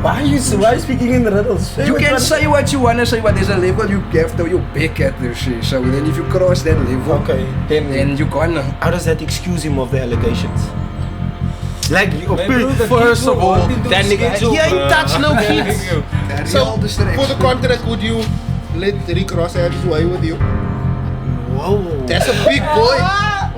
Why are you speaking in riddles? You can say what you wanna say, but there's a level you have to you back at the shit. So then if you cross that level, Okay, then you gonna. how does that excuse him of the allegations? Like, First of all, that nigga, he ain't touched no kids. So, for the contract, would you let Rick Ross have his way with you? Whoa. That's a big boy.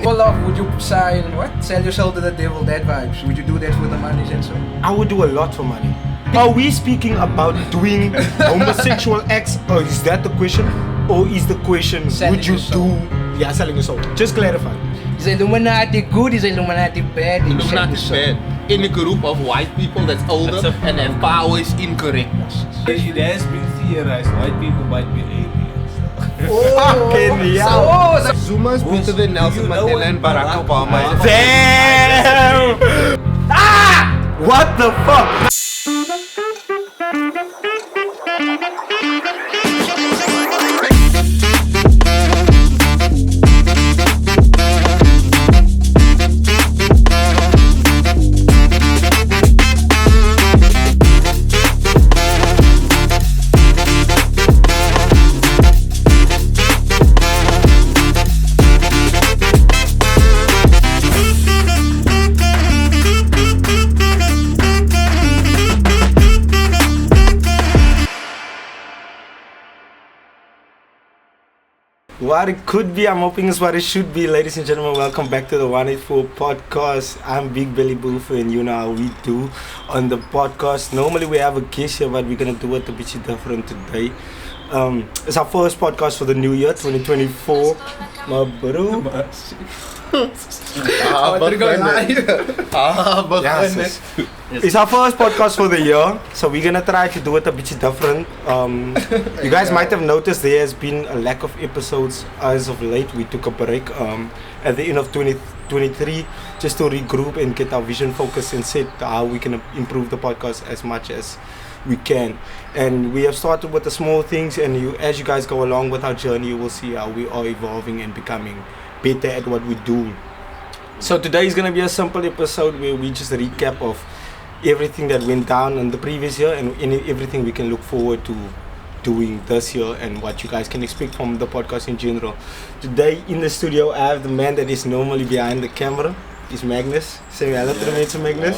Pull off, would you sign what? Sell yourself to the devil, that vibes. Would you do that for the money and so? I would do a lot for money. Are we speaking about doing homosexual acts, or is that the question? Or is the question, Selling would you your soul. do... Yeah, selling your soul. Just clarify. Is Illuminati good? Is Illuminati bad? Illuminati is bad. In a group of white people that's older and have power is incorrect. It has been theorized white people might be aliens. Fucking hell. Oh, Zuma is better than Nelson you know Mandela and what Barack Barack Obama. Obama- Damn! What the fuck? What it could be, I'm hoping is what it should be. Ladies and gentlemen, welcome back to the 184 podcast. I'm Big Belly Boofer, and you know how we do on the podcast. Normally we have a guest here, but we're gonna do it a bit different today. It's our first podcast for the new year, 2024. My bro. Yes, it's our first podcast for the year, so we're gonna try to do it a bit different. You guys might have noticed there has been a lack of episodes as of late. We took a break at the end of 2023 just to regroup and get our vision focused and set how we can improve the podcast as much as we can. And we have started with the small things, and as you guys go along with our journey, you will see how we are evolving and becoming better at what we do. So today is going to be a simple episode where we just recap of everything that went down in the previous year and everything we can look forward to doing this year and what you guys can expect from the podcast in general. Today in the studio I have the man that is normally behind the camera. It's Magnus. Say hello to the mates, Magnus.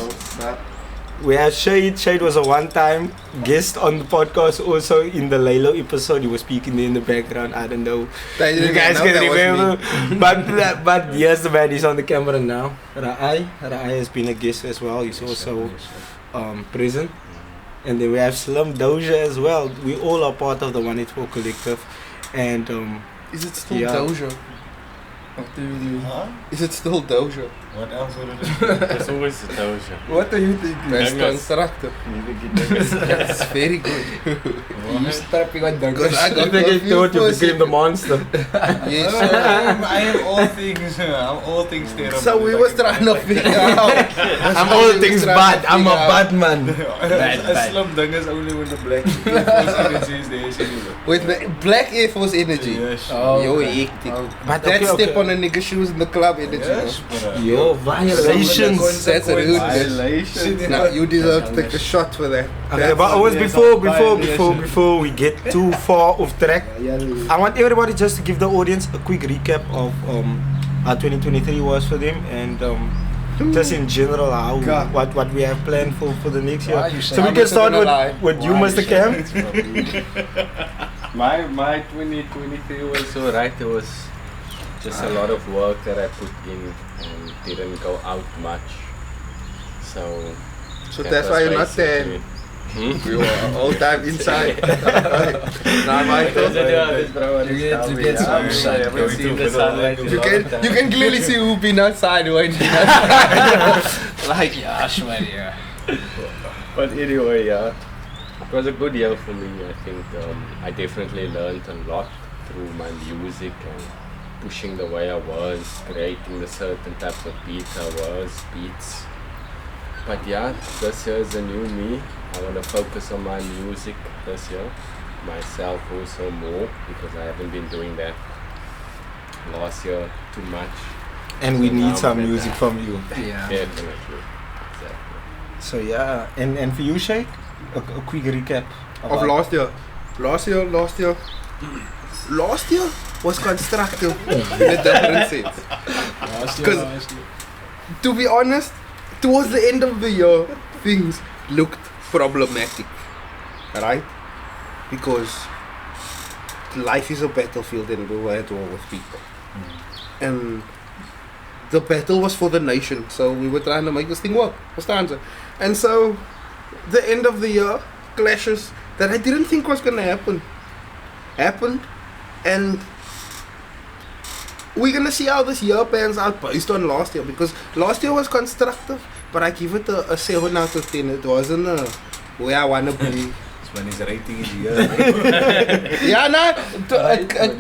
We have Shade. Shade was a one-time guest on the podcast. Also in the Lalo episode, he was speaking there in the background. I don't know. You guys can remember. but yes, the man is on the camera now. Rai has been a guest as well. He's also present. And then we have Slim Doja as well. We all are part of the 184 collective. And Is it still Doja? What do you mean? Huh? Is it still Doja? What else would it be? There's always a Doja. What do you think? Best Magnus. constructor. That's very good. You strapping on the Because I got I think he thought you confused became the monster. Yes, I sir. am all things. I'm all things terrible. So we was trying to figure out. I'm all things bad. I'm a bad man. A slum thing is only when the black energy is there. Anyway. With the black Air Force energy. Yes. Oh, Yo, okay. hectic. But That okay, step okay. on a nigga shoes in the club energy. Yes, bro. bro. Yo, violations. That's a rude. Violations. Now you deserve to take a shot for that. Okay, but always before we get too far off track, I want everybody just to give the audience a quick recap of how 2023 was for them and just in general how what we have planned for the next year. Why you So say- we I'm can not start gonna lie. with you, Why Mr. you Cam. My 2023 was alright. It was just a lot of work that I put in and didn't go out much. So That's why you're not there. You are all time inside. Nah, Michael. You get some sun. You can clearly see who been outside, who ain't been outside. Like, yeah, yeah. But anyway, yeah, it was a good year for me. I think I definitely learned a lot through my music and pushing the way I was, creating the certain types of beats. But yeah, this year is a new me. I want to focus on my music this year, myself also more, because I haven't been doing that last year too much. And we So need now some better. music from you. Yeah. Definitely. Exactly. So yeah, and for you, Shay? a quick recap of last year. Last year was constructive in a different sense. Because, to be honest, towards the end of the year, things looked problematic, right? Because life is a battlefield and we were at war with people. And the battle was for the nation, so we were trying to make this thing work. What's the answer? And so, the end of the year, clashes that I didn't think was going to happened, and we're going to see how this year pans out based on last year, because last year was constructive, but I give it a 7 out of 10. It wasn't where I want to be. When his rating is here. Yeah, no,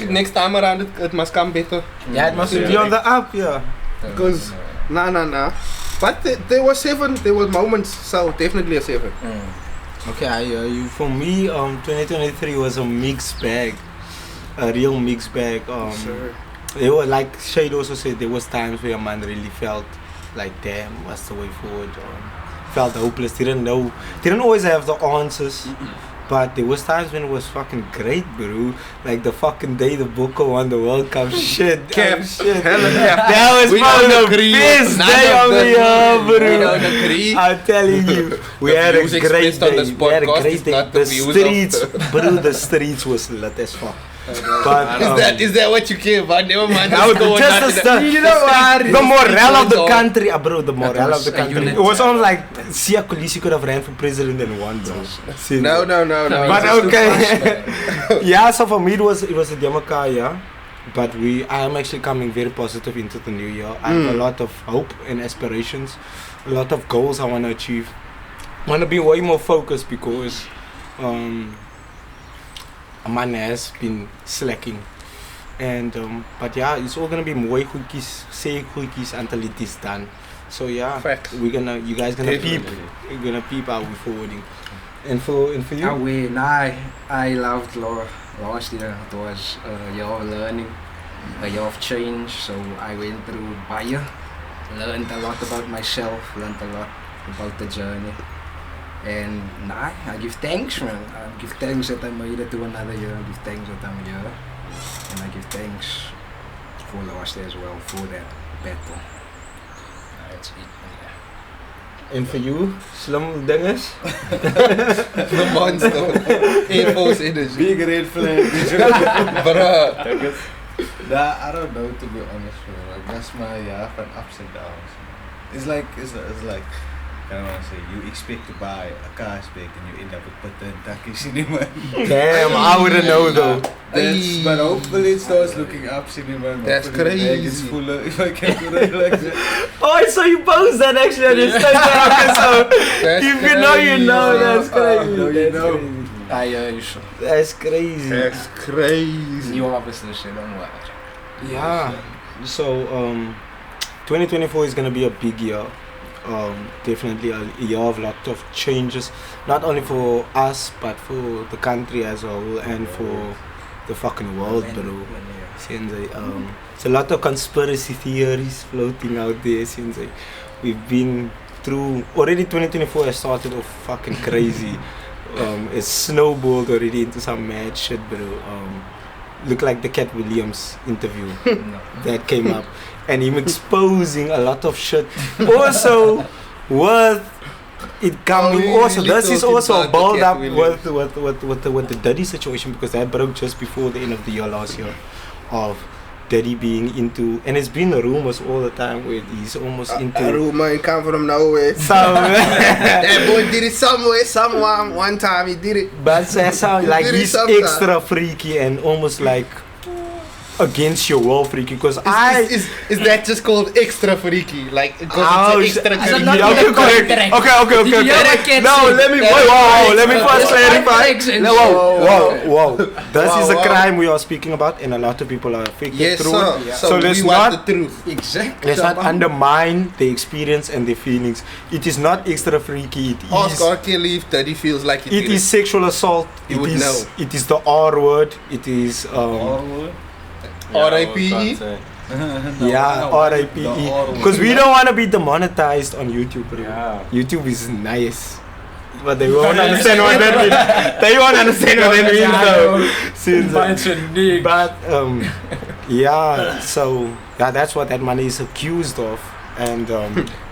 next time around it must come better. Yeah, it must be on the up, yeah. Because, nah. But there were moments, so definitely a 7. Okay, for me, 2023 was a mixed bag, a real mixed bag. Sure. There were, like Shade also said, there was times where a man really felt like, damn, what's the way forward? Felt hopeless, didn't always have the answers. But there was times when it was fucking great, bro. Like the fucking day the Boko won the World Cup. Shit. Cap. Shit. Hella cap. That was We probably don't the agree best with day none of of the this. year, bro. We don't agree. I'm telling you. We The had a views great expressed on day. this We had a podcast great is day. not the The views of streets, bro, the streets was lit as fuck. But, Is that what you care about? Never mind. I would just the morale of the country, bro. The morale of the country. It was on like Sia Kolisi could have ran for president and won, bro. No. But okay. Yeah, so for me it was a Democrat, yeah. But I am actually coming very positive into the new year. I have a lot of hope and aspirations, a lot of goals I want to achieve. I want to be way more focused because a man has been slacking. And but yeah, it's all gonna be mooi goedjies, say goedjies until it is done. So yeah, Facts. you guys gonna peep. You're gonna peep how we're forwarding. And for you? I loved last year. It was a year of learning, a year of change. So I went through Bayer, learned a lot about myself, learned a lot about the journey. And I give thanks, man. I give thanks that I made it to another year. I give thanks that I'm here. And I give thanks for last year as well, for that battle. That's it. Yeah. And for you, Slim Dinges? The monster. Air Force energy. Big red flag. Bruh. Nah, I don't know, to be honest, bro. Like, that's my van ups and downs. It's like, I don't want to say, you expect to buy a car spec and you end up with Putta and Taki Cinema. Damn, I wouldn't know though. But hopefully it starts looking up Cinema. That's Hopefully the bag is crazy. fuller, if I can put it like that. Oh, I saw you post that actually on your Instagram episode. If you know, you know. That's crazy. No, you know. That's crazy. That's crazy. You obviously shit on what? Yeah. So 2024 is gonna be a big year. Definitely a year of lot of changes, not only for us but for the country as a whole and for the fucking world, bro. Since it's a lot of conspiracy theories floating out there. Since we've been through already, 2024 has started off fucking crazy. It's snowballed already into some mad shit, bro. Look like the Cat Williams interview that came up, and him exposing a lot of shit. Also, with it coming, also this is also a build up with the Diddy situation, because that broke just before the end of the year last year, of Diddy being into, and it's been rumors all the time where he's almost into. A rumor ain't come from nowhere. That boy did it somewhere, one time he did it. But that's how, like, Did it he's sometime. extra freaky and almost like against your will freaky, because Is that just called extra freaky? Like, because it's extra As a creepy. not- Yeah, okay, correct. Okay. No, let me let me first clarify. No, whoa. This is a crime we are speaking about, and a lot of people are affected Yes, through sir. it. So let's we want not the truth. Exactly. let's not undermine the experience and the feelings. It is not extra freaky. It Ask is. R. Kelly if Daddy feels like he It did is sexual assault. You would know. It is the R word. It is R.I.P.E. Yeah, R.I.P.E. Because we don't want to be demonetized on YouTube, bro. Yeah. YouTube is nice. But they won't understand what that means. They won't understand what that means though. Since, but yeah, so yeah, that's what that money is accused of, and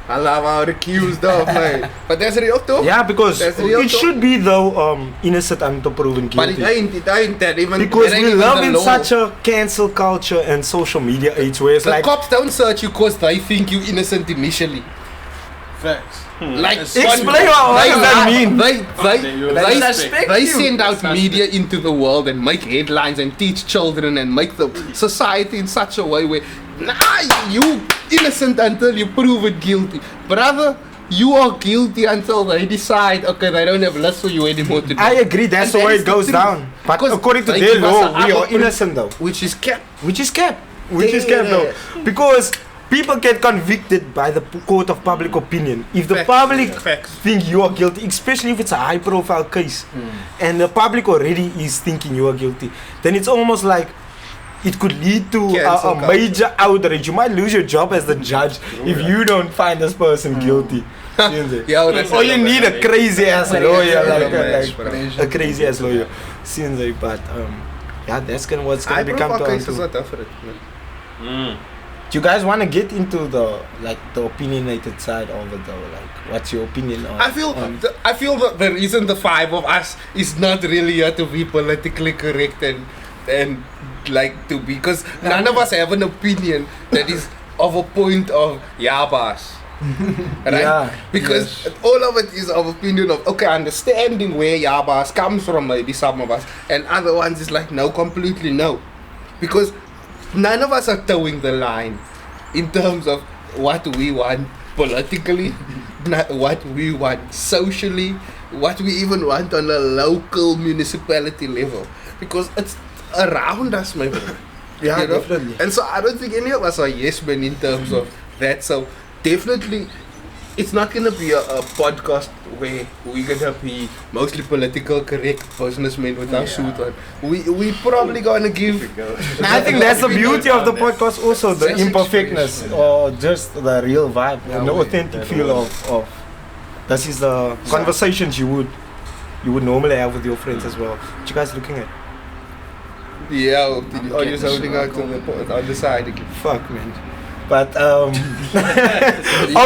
I love how the accused of, man. But that's real talk. yeah, because That's real it talk. should be though innocent until proven But guilty. it ain't that even. Because it ain't we even live the in law. such a cancel culture and social media age where it's The like, cops don't search you because they think you innocent initially. Facts. Like explain what does that mean? They send out media into the world and make headlines and teach children and make the society in such a way where you innocent until you prove it guilty. Brother, you are guilty until they decide, okay, they don't have less for you anymore to do. I agree, that's And the way that it is the goes truth. down. But Because according to they their give us law, an we are upper innocent though. Which is kept. Which is kept. Though. Because people get convicted by the court of public opinion. If the Facts. public Facts. think you are guilty, especially if it's a high profile case, and the public already is thinking you are guilty, then it's almost like it could lead to Cancel a major outrage. You might lose your job as the judge if you don't find this person guilty. Yeah, that's Or you need a crazy ass lawyer, Crazy. like a crazy ass lawyer. But yeah, that's what's gonna become high-profile to cases are different. Man. Do you guys want to get into the opinionated side of it though? Like, what's your opinion on? I feel that the reason the five of us is not really here to be politically correct and like to be, because none of us have an opinion that is of a point of boss. Right? Yeah, Because all of it is of opinion of, okay, understanding where Yabas comes from, maybe some of us, and other ones is like, no, completely no. Because none of us are towing the line in terms of what we want politically, not what we want socially, what we even want on a local municipality level. Because it's around us, my friend. yeah, You know? definitely. And so I don't think any of us are yes men in terms of that. So definitely, it's not gonna be a podcast where we're gonna be mostly political correct businessmen with our suit on. We probably gonna give. I think that's the beauty of the podcast. Also, the Sense imperfectness, or just the real vibe and the authentic feel of. This is the conversations you would normally have with your friends as well. What you guys looking at? Yeah, are you holding out on the side again? Fuck, man. But are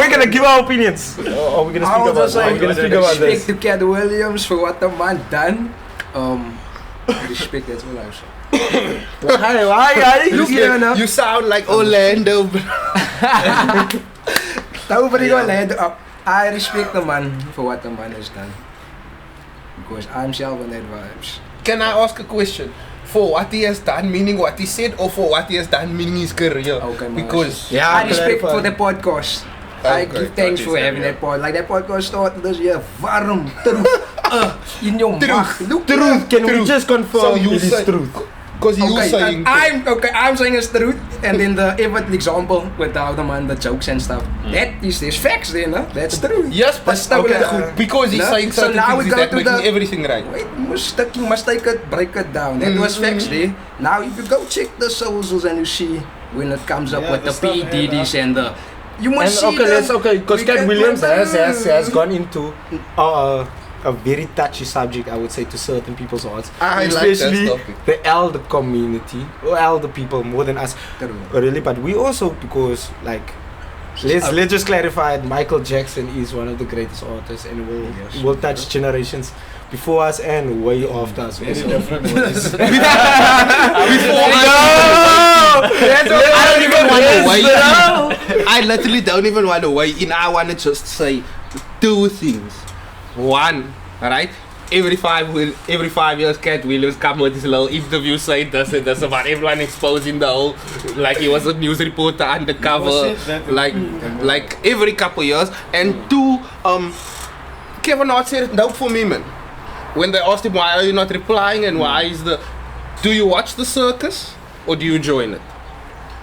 we gonna give our opinions? Or are we gonna speak about? Are we gonna speak about Respect this? to Cat Williams for what the man done. Respect, that's all I'm saying. Why? Look here now. You sound like Orlando. Nobody gonna land up. I respect the man for what the man has done. Because I'm self on that vibes. Can I ask a question? For what he has done, meaning what he said, or for what he has done, meaning his career? Okay, Because Yeah, I respect clarify. for the podcast. I Okay, give thanks for having that podcast. Like that podcast started this year. Warm, truth, in your mouth. Look, Truth. Can we Truth. just confirm So you it is say- truth? Because you Okay, saying I'm saying it's truth, and then the Everett example with the other man, the jokes and stuff. That is there's facts there, no? That's true. yes, but That's stolen. okay, because he's No? saying So certain now things we is go that to making the- everything right. Wait, must take it, break it down. That was facts there. Now if you go check the socials and you see when it comes up Yeah, with the the stuff PDDs and the you And must see because we Cat can Williams put has gone into a very touchy subject, I would say, to certain people's hearts, I like that especially topic. the elder community or elder people more than us, really. But we also, because like, let's just clarify it. Michael Jackson is one of the greatest artists, and will touch generations before us and way after us. Very Also. different ways. I don't even want to weigh in. I literally don't even want to weigh in. I want to just say two things. One, alright? Every 5 years, Cat Williams come with his little interview saying this and this about everyone exposing the whole, like he was a news reporter undercover, like every couple years. And two, Kevin Hart said no for me, man. When they asked him why are you not replying and why is do you watch the circus or do you join it?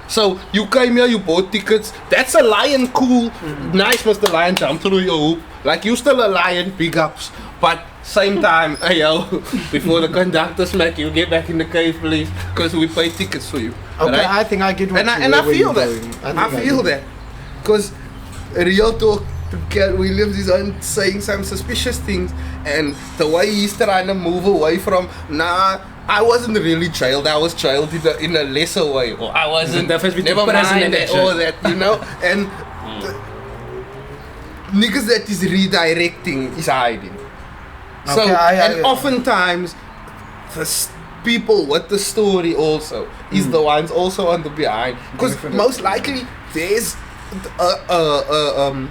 So you came here, you bought tickets. That's a lion, cool, nice, Mr. Lion, jump through your hoop. Like you still a lion, big ups. But same time, hey yo, before the conductor smack you, get back in the cave, please, because we pay tickets for you. Okay, right? I think I get what And I where feel you're that. going. I feel that. Because real talk, Cat Williams is on saying some suspicious things, and the way he's trying to move away from, nah, I wasn't really child. I was child in a lesser way, or I wasn't. The difference between Never present mind and that, action. all that, you know. And niggas that is redirecting is hiding. So Okay, oftentimes people with the story also is the ones also on the behind, because Definitely. most likely there's a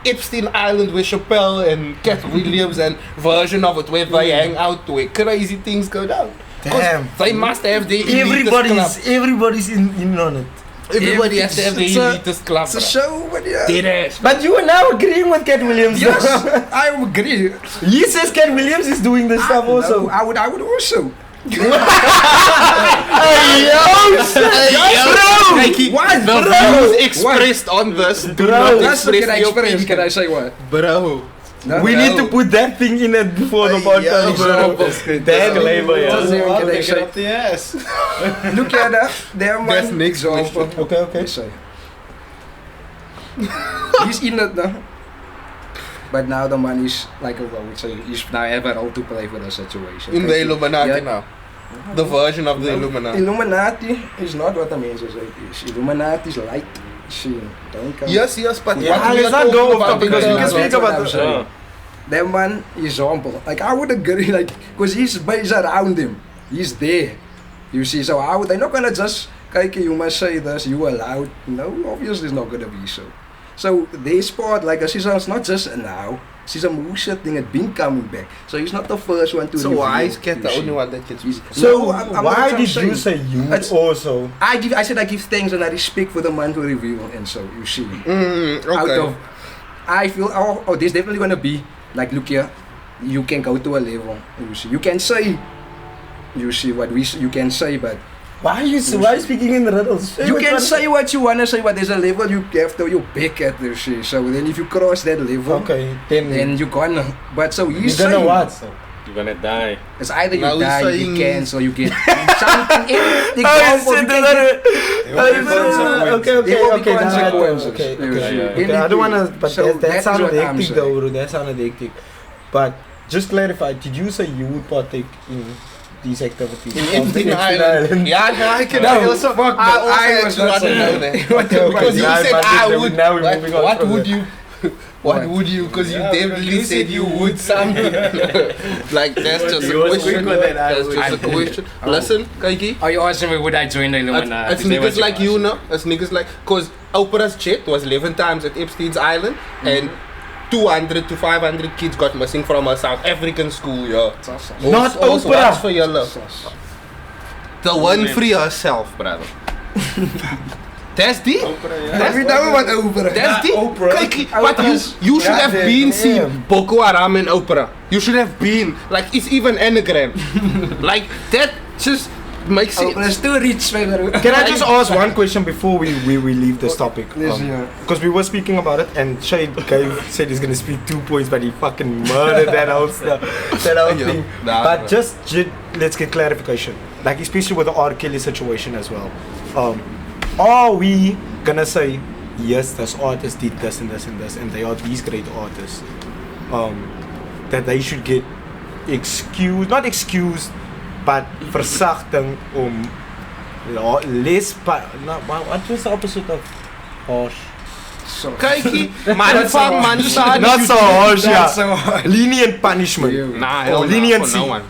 Epstein Island where Chappelle and Cat Williams and version of it where they hang out where crazy things go down. 'Cause Damn. they must have the elitist club. Everybody's in on it. Everybody has to have the It's a- elitist club. It's a show, but yeah. Dead ass. But you are now agreeing with Cat Williams. Yes, I agree. He says Cat Williams is doing this stuff also. No, I would also. Hey, yo, Mikey, What, the bro? views expressed on this do not That's what express can I your experience. opinion. Can I say what? Bro. No? we need to put that thing in it before the Hey, podcast, yo, bro. bro. That label, yeah. That's it. I'll Can I pick it say? up the ass. Look at that. There, man. That's next example. Okay, okay. Say. He's in it now. But now the man is like I would say, he's now have a role to play for the situation. In the Illuminati Yeah. now. The version of the Illuminati. Illuminati is not what the mensen say it is. Illuminati is light. See, don't come. Yes, but Yeah, what we let's are not go talking off about topic because we is- can speak That's what about I'm the saying. That man is humble. Like I would agree, like, because he's based around him. He's there. You see, so how they're not gonna just kijk, you must say this, you allowed. No, obviously it's not gonna be so. So this part, like I see, so it's not just now. She's a moose thing had been coming back. So he's not the first one to So reveal, why is Cat the you only see. one that gets So I'm why not did saying- you say you It's- also? I said I give thanks and I respect for the man to reveal, and so you see. Out Okay. of, I feel there's definitely gonna be like, look here, you can go to a level. You see, you can say, you see what you can say, but Why are you speaking in riddles? you can say what you wanna say, but there's a level you have to you back at. You see, so then if you cross that level, Okay, then then you gonna. But so you're he's gonna saying, what? You're gonna die. it's either you Now he's die, you saying- cancel, you get something. Oh, Example, you can get Okay, be consequences. okay. Yeah. Okay, I don't wanna, but So that that is sounded what I'm hectic saying. though, bro. That sounded hectic. But just clarify, did you say you would partake in these activities? In Of the Epstein Epstein Island. Yeah, no, I can. No, I also, fuck I that. also I was actually not want to saying know that. that. Okay, Because you now- said but I then would. now we're moving on What from would that. you? What What? would you? Because you Yeah, definitely you said said you you would something. Like that's just a You was question. quick with that, I That's would. just a question. Listen, Kaiki. Are you asking me would I join the Illuminati? It's niggas like you, no? It's niggas like, cause Oprah's jet was 11 times at Epstein's Island, and 200 to 500 kids got missing from a South African school, yo. Not Also, Oprah. that's for your love. The Winfrey herself, brother. That's deep. Have you done what Oprah? That's deep. Oprah. Kijk, but you should have been seen Boko Haram and Oprah. You should have been. Like, it's even anagram. Like, that just makes sense. Oprah's too rich, man. Can I just ask one question before we leave this topic? Yes, yeah. Because we were speaking about it, and Shade said he's gonna speak 2 points, but he fucking murdered that whole stuff, that whole Yeah. thing. Nah, But bro. let's get clarification, like especially with the R. Kelly situation as well. Are we gonna say yes, this artist did this and this and this, and they are these great artists, that they should get not excused, but versachting less, what was the opposite of harsh? Kykie, man van man side. Not so harsh, Not yeah. so hard. Lenient punishment. Nah, Or hell nah, leniency. for no one.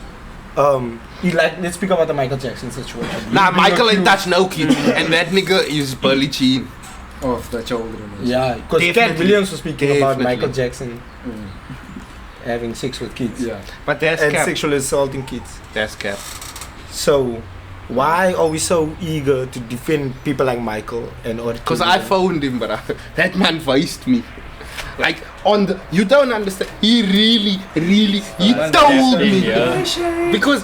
Let's speak about the Michael Jackson situation. Nah, Michael ain't touch no kid. And that nigga is Billie Jean. Of the children. Yeah, because Cat Definitely. Williams was speaking about Definitely. Michael Jackson having sex with kids. Yeah. But that's And cap. sexually assaulting kids. That's cap. So, why are we so eager to defend people like Michael and or? Because I phoned him, bro. That man voiced me. Like, you don't understand. He really, he told me. Because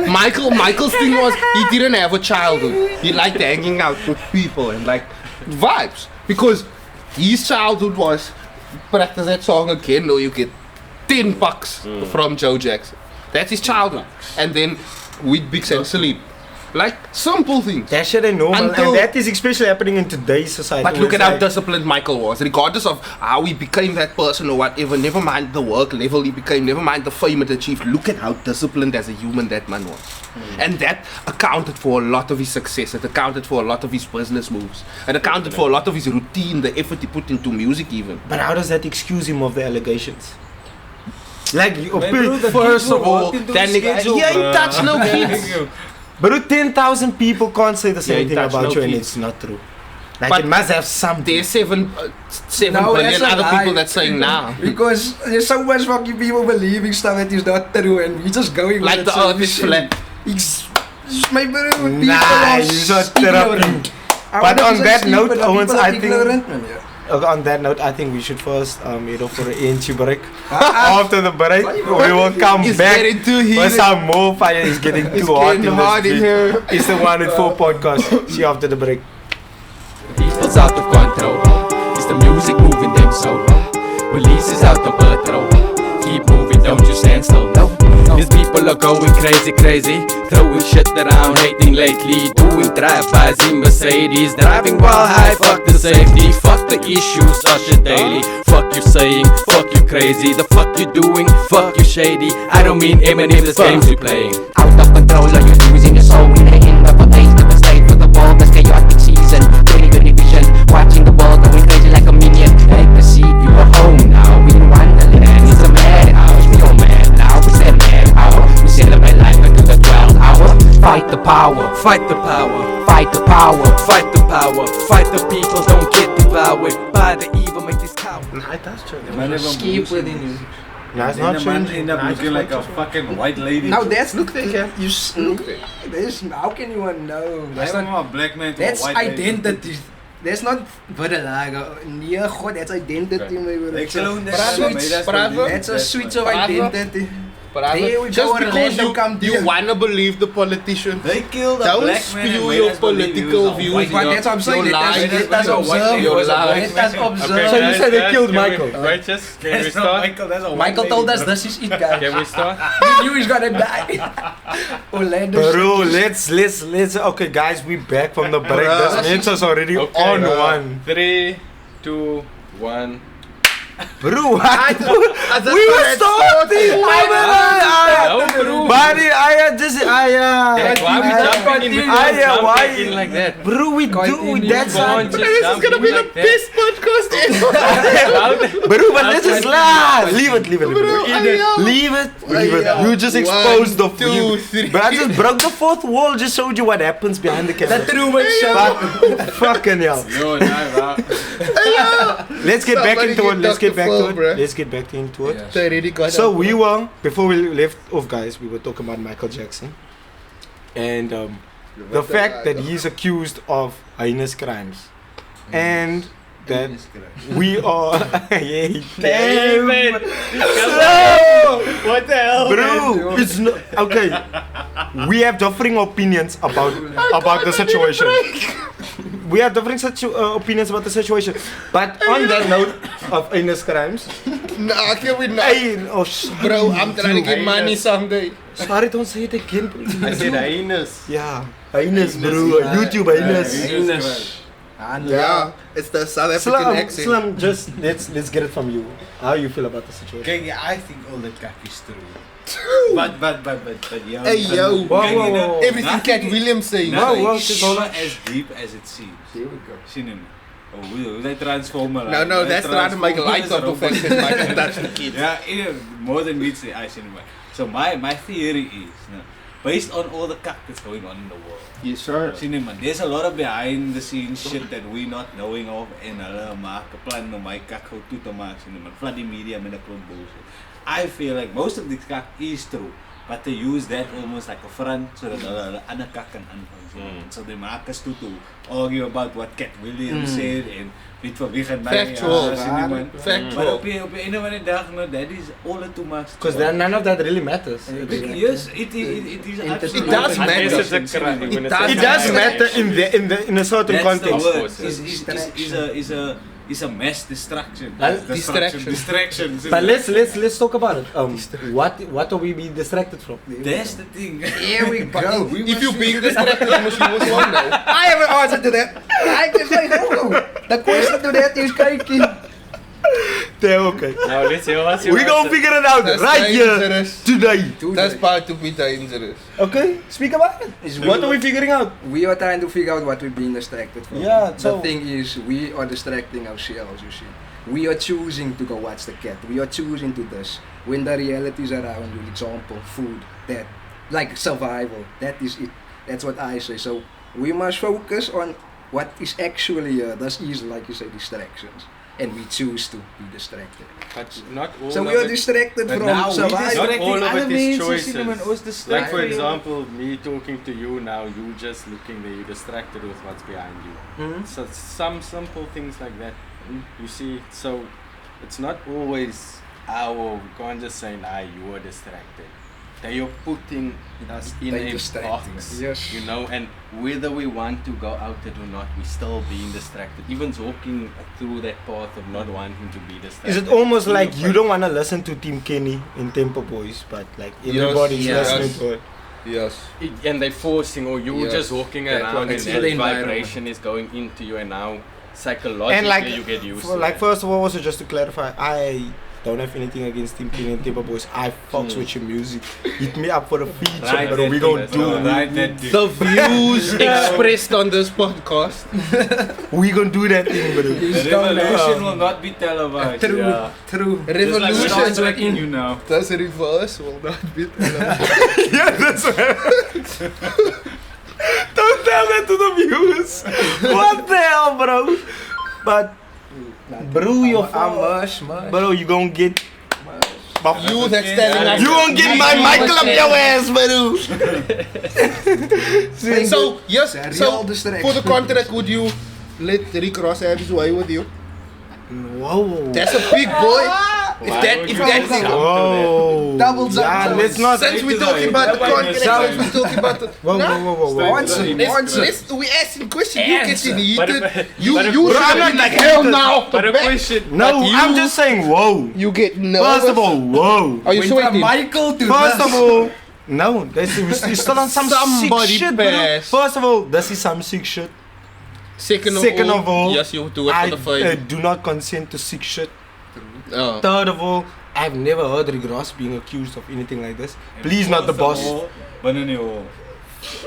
Michael's thing was, he didn't have a childhood. He liked hanging out with people and like vibes. Because his childhood was, practice that song again or you get $10 from Joe Jackson. That's his childhood. And then with Big and Sleep. Like simple things. That shit ain't normal, Until- and that is especially happening in today's society. But where look at it's how like- disciplined Michael was. Regardless of how he became that person or whatever, never mind the work level he became, never mind the fame it achieved, look at how disciplined as a human that man was. And that accounted for a lot of his success. It accounted for a lot of his business moves. It accounted for a lot of his routine, the effort he put into music even. But how does that excuse him of the allegations? Like, First of all, that nigga, he ain't touched no kids. but 10,000 people can't say the same ain't thing touched about no you, and kids. it's not true. Like, But it must have something. There's 7 No, billion that's a other lie. people that saying nah. Because there's so much fucking people believing stuff that is not true and we just going Like with the it, so earth is shit. flat. It's my bro, people Nah, are you just ignorant. therapy. I But wanna on say that stupid, note, but Owens, people are I think- ignorant, man, yeah. On that note, I think we should first head off for an ENT break. After the break, we will come It's back getting too with heated. some more fire. It's getting It's too hot getting in hot this in beat. here. It's the 104 podcast. See you after the break. People's out of control. It's the music moving them so. Police is out on patrol. Keep moving, don't you stand still. No. These people are going crazy, crazy. Throwing shit around, hating lately. Doing drive-bys in Mercedes. Driving while high, fuck the safety. Fuck the issues, Usher daily. Fuck you saying, fuck you crazy. The fuck you doing, fuck you shady. I don't mean Eminem, the games we playing. Out of control, are you losing your soul? In the end of a age, devastate for the world, this chaotic season. 2020 vision, watching the world going crazy like a minion. Take the seat, you are home now. We in Wonderland, it's a madhouse. We all mad now, we said mad hour. We celebrate life until the 12th hour. Fight the power, Fight the power, fight the power. fight the power. Fight the people, don't get devoured by the evil, make this coward. Skip within you. No, it's Then not the man changing. end up looking like a fucking white lady. Now that's Look there, you look there's how can anyone know? That's I'm not a black man to that's a white lady. identity. That's not verlagen. Nee, god, that's identity, my bro. They clone that Bravo, shit, man. bravo. That's a switch of Bravo. identity. But I There we just go, because Orlando come you there. wanna believe the politicians, They killed a don't black man and spew made your us believe he was political a views. white But man. that's what I'm saying. Your Let lies. us Your observe. Your lies. Let us observe. So you said they killed Michael? Wait, just can we That's not start? Michael, that's a white Michael lady, told us bro. this is it, guys. Can we start? We knew he's gonna die. Orlando. Bro, let's. Okay, guys, we back from the break. Bruh. This Mensa's already on one. 3, 2, 1. Bro, we were starting. No, bro. Buddy, I just, That's why we jumping in with I- why- in like that. Bro, we do. Continue. That's Come on, not. just This is jump gonna in be the like that. best podcast ever. Bro, but let's just laugh. Leave it. Bro, I am. Leave it. Yeah. You just exposed the. 1, 2, 3. But I just broke the fourth wall. Just showed you what happens behind the camera. Truman Show. But fucking hell. Yo, nah, bro. Let's get back Somebody into get it. Let's get Dr. back Phil, to it. bruh. Let's get back into it. Yeah. They already got So up. we were, before we left off, guys, we were talking about Michael Jackson and the fact that he's accused of heinous crimes and that we are Damn it! What the hell? bro, it's not okay. We have differing opinions about the situation. We have different opinions about the situation. But on that note of heinous crimes, Nah, can we not? Bro, I'm trying to get money someday. sorry, don't say it again, please. I said heinous. Yeah, heinous, bro. YouTube heinous. Yeah, it's the South African accent. Slam, just let's get it from you. How you feel about the situation? Okay, yeah, I think all that crap is true. But yo. Hey yo, Whoa. everything Cat Williams saying. Nothing whoa, is just hold on. as deep as it seems. Here we go. Cinema. Oh, we they transformer. No, that's trying to make light of the fact that Michael touched the kid. Yeah, more than meets the eye cinema. So my theory is, based on all the cuck that's going on in the world. Yes, sir. Cinema, there's a lot of behind the scenes shit that we not knowing of en hulle maak 'n plan om my kak gou toe te maak cinema. Flood die media met 'n klomp bullshit. I feel like most of this kak is true, but they use that almost like a front so that hulle ander kak kan aanvang. So they maak us to argue about what Cat Williams said and weet vir wie gaan by Factual. cinema. Maar Factual. op die einde van die dag, that is all too much. Because none of that really matters. Yes, it is absolutely. It does matter. Unless it's a crime. It does It does matter in a certain That's the context. word. Of course, Is a is a mass distraction. Distraction. But let's talk about it. What are we being distracted from? That's the thing. Here we go. If you're being distracted, you must one now. I have an answer to that. I can say no. The question to that is kijken. Okay. Now let's hear what's We gonna figure it out That's right here dangerous. today. That's part to be dangerous. Okay, speak about it. What are we figuring out? We are trying to figure out what we're being distracted from. Yeah, The so- thing is, we are distracting ourselves, you see. We are choosing to go watch the cat. We are choosing to this. When the realities around you, example, food, that, like survival, that is it. That's what I say. So we must focus on what is actually, this is, like you say, distractions. And we choose to be distracted. But not all So of we are it. distracted But from now we survival. Not all of it is choices. choices. Like for Right. example, me talking to you now, you just looking there, you're distracted with what's behind you. Mhm. So some simple things like that. You see, so it's not always we can't just say, nah, you are distracted. They are putting us in They a distracting box, us. Yes. you know, and whether we want to go out it or not, we're still being distracted. Even walking through that path of not wanting to be distracted. Is it almost like you don't want to listen to Team Kenny in Tempo Boys, but like everybody's yes. listening to it? Yes. And they're forcing, or you're Yes. just walking That's around what and it's that in the environment. vibration is going into you, and now psychologically And like, you get used for, to like it. first of all, also just to clarify, I don't have anything against Team Kenny and Tempo Boys. I fucks with your music. Hit me up for a feature, Right, but we that- gonna that's do right. Right, that The views expressed on this podcast. we gonna do that thing, bro. the revolution will not be televised. True, Yeah. true. Just like Revolution. we're distracting you now. That's a reverse will not be Yeah, that's right. Don't tell that to the viewers. What the hell, bro? But, bro, your Mush. bro, you gonna get. You that's telling us. You gonna get my Michael up your ass, bro. So yes, It's a so real distraction. for the contract, would you let Rick Ross have his way with you? Whoa. That's a big boy. Why would you that's jump to Whoa. Double jump. Yeah, let's not. Since we're talking about the contract, since we're talking about the Whoa, whoa, whoa, whoa. Answer. we asking question. You getting But heated. if- You but if- you Bro, I'm should not be like like hell heated. now. But a question. No, But you- I'm just saying, whoa. You get nervous. First of all, whoa. are you Went from sweating? Michael to First this. of all, no, you're still on some Somebody sick shit, bro. pass. First of all, this is some sick shit. Second of all, yes, you do it I for the fight. do not consent to sick shit. Oh. Third of all, I've never heard Rick Ross being accused of anything like this. Please, not the boss. But no.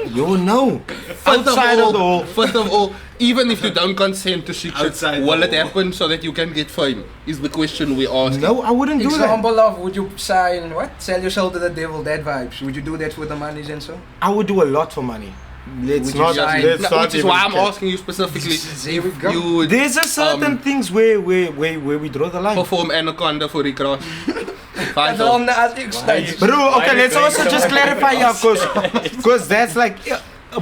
You know. First Outside of the hall. first of all, even if you don't consent to shit, Outside the will it hall. happen so that you can get fame? Is the question we ask. No, I wouldn't do that. Example of, would you sign what? Sell your soul to the devil, that vibes. Would you do that for the money and so? I would do a lot for money. Let's Would you not. sign- Let's No, not which is even why I'm care. asking you specifically. There we go. You would There's a certain things where we draw the line. perform Anaconda for Rick Ross. That's all na ik stage. Bro, okay, let's Why also you just going clarify, yeah, because that's like,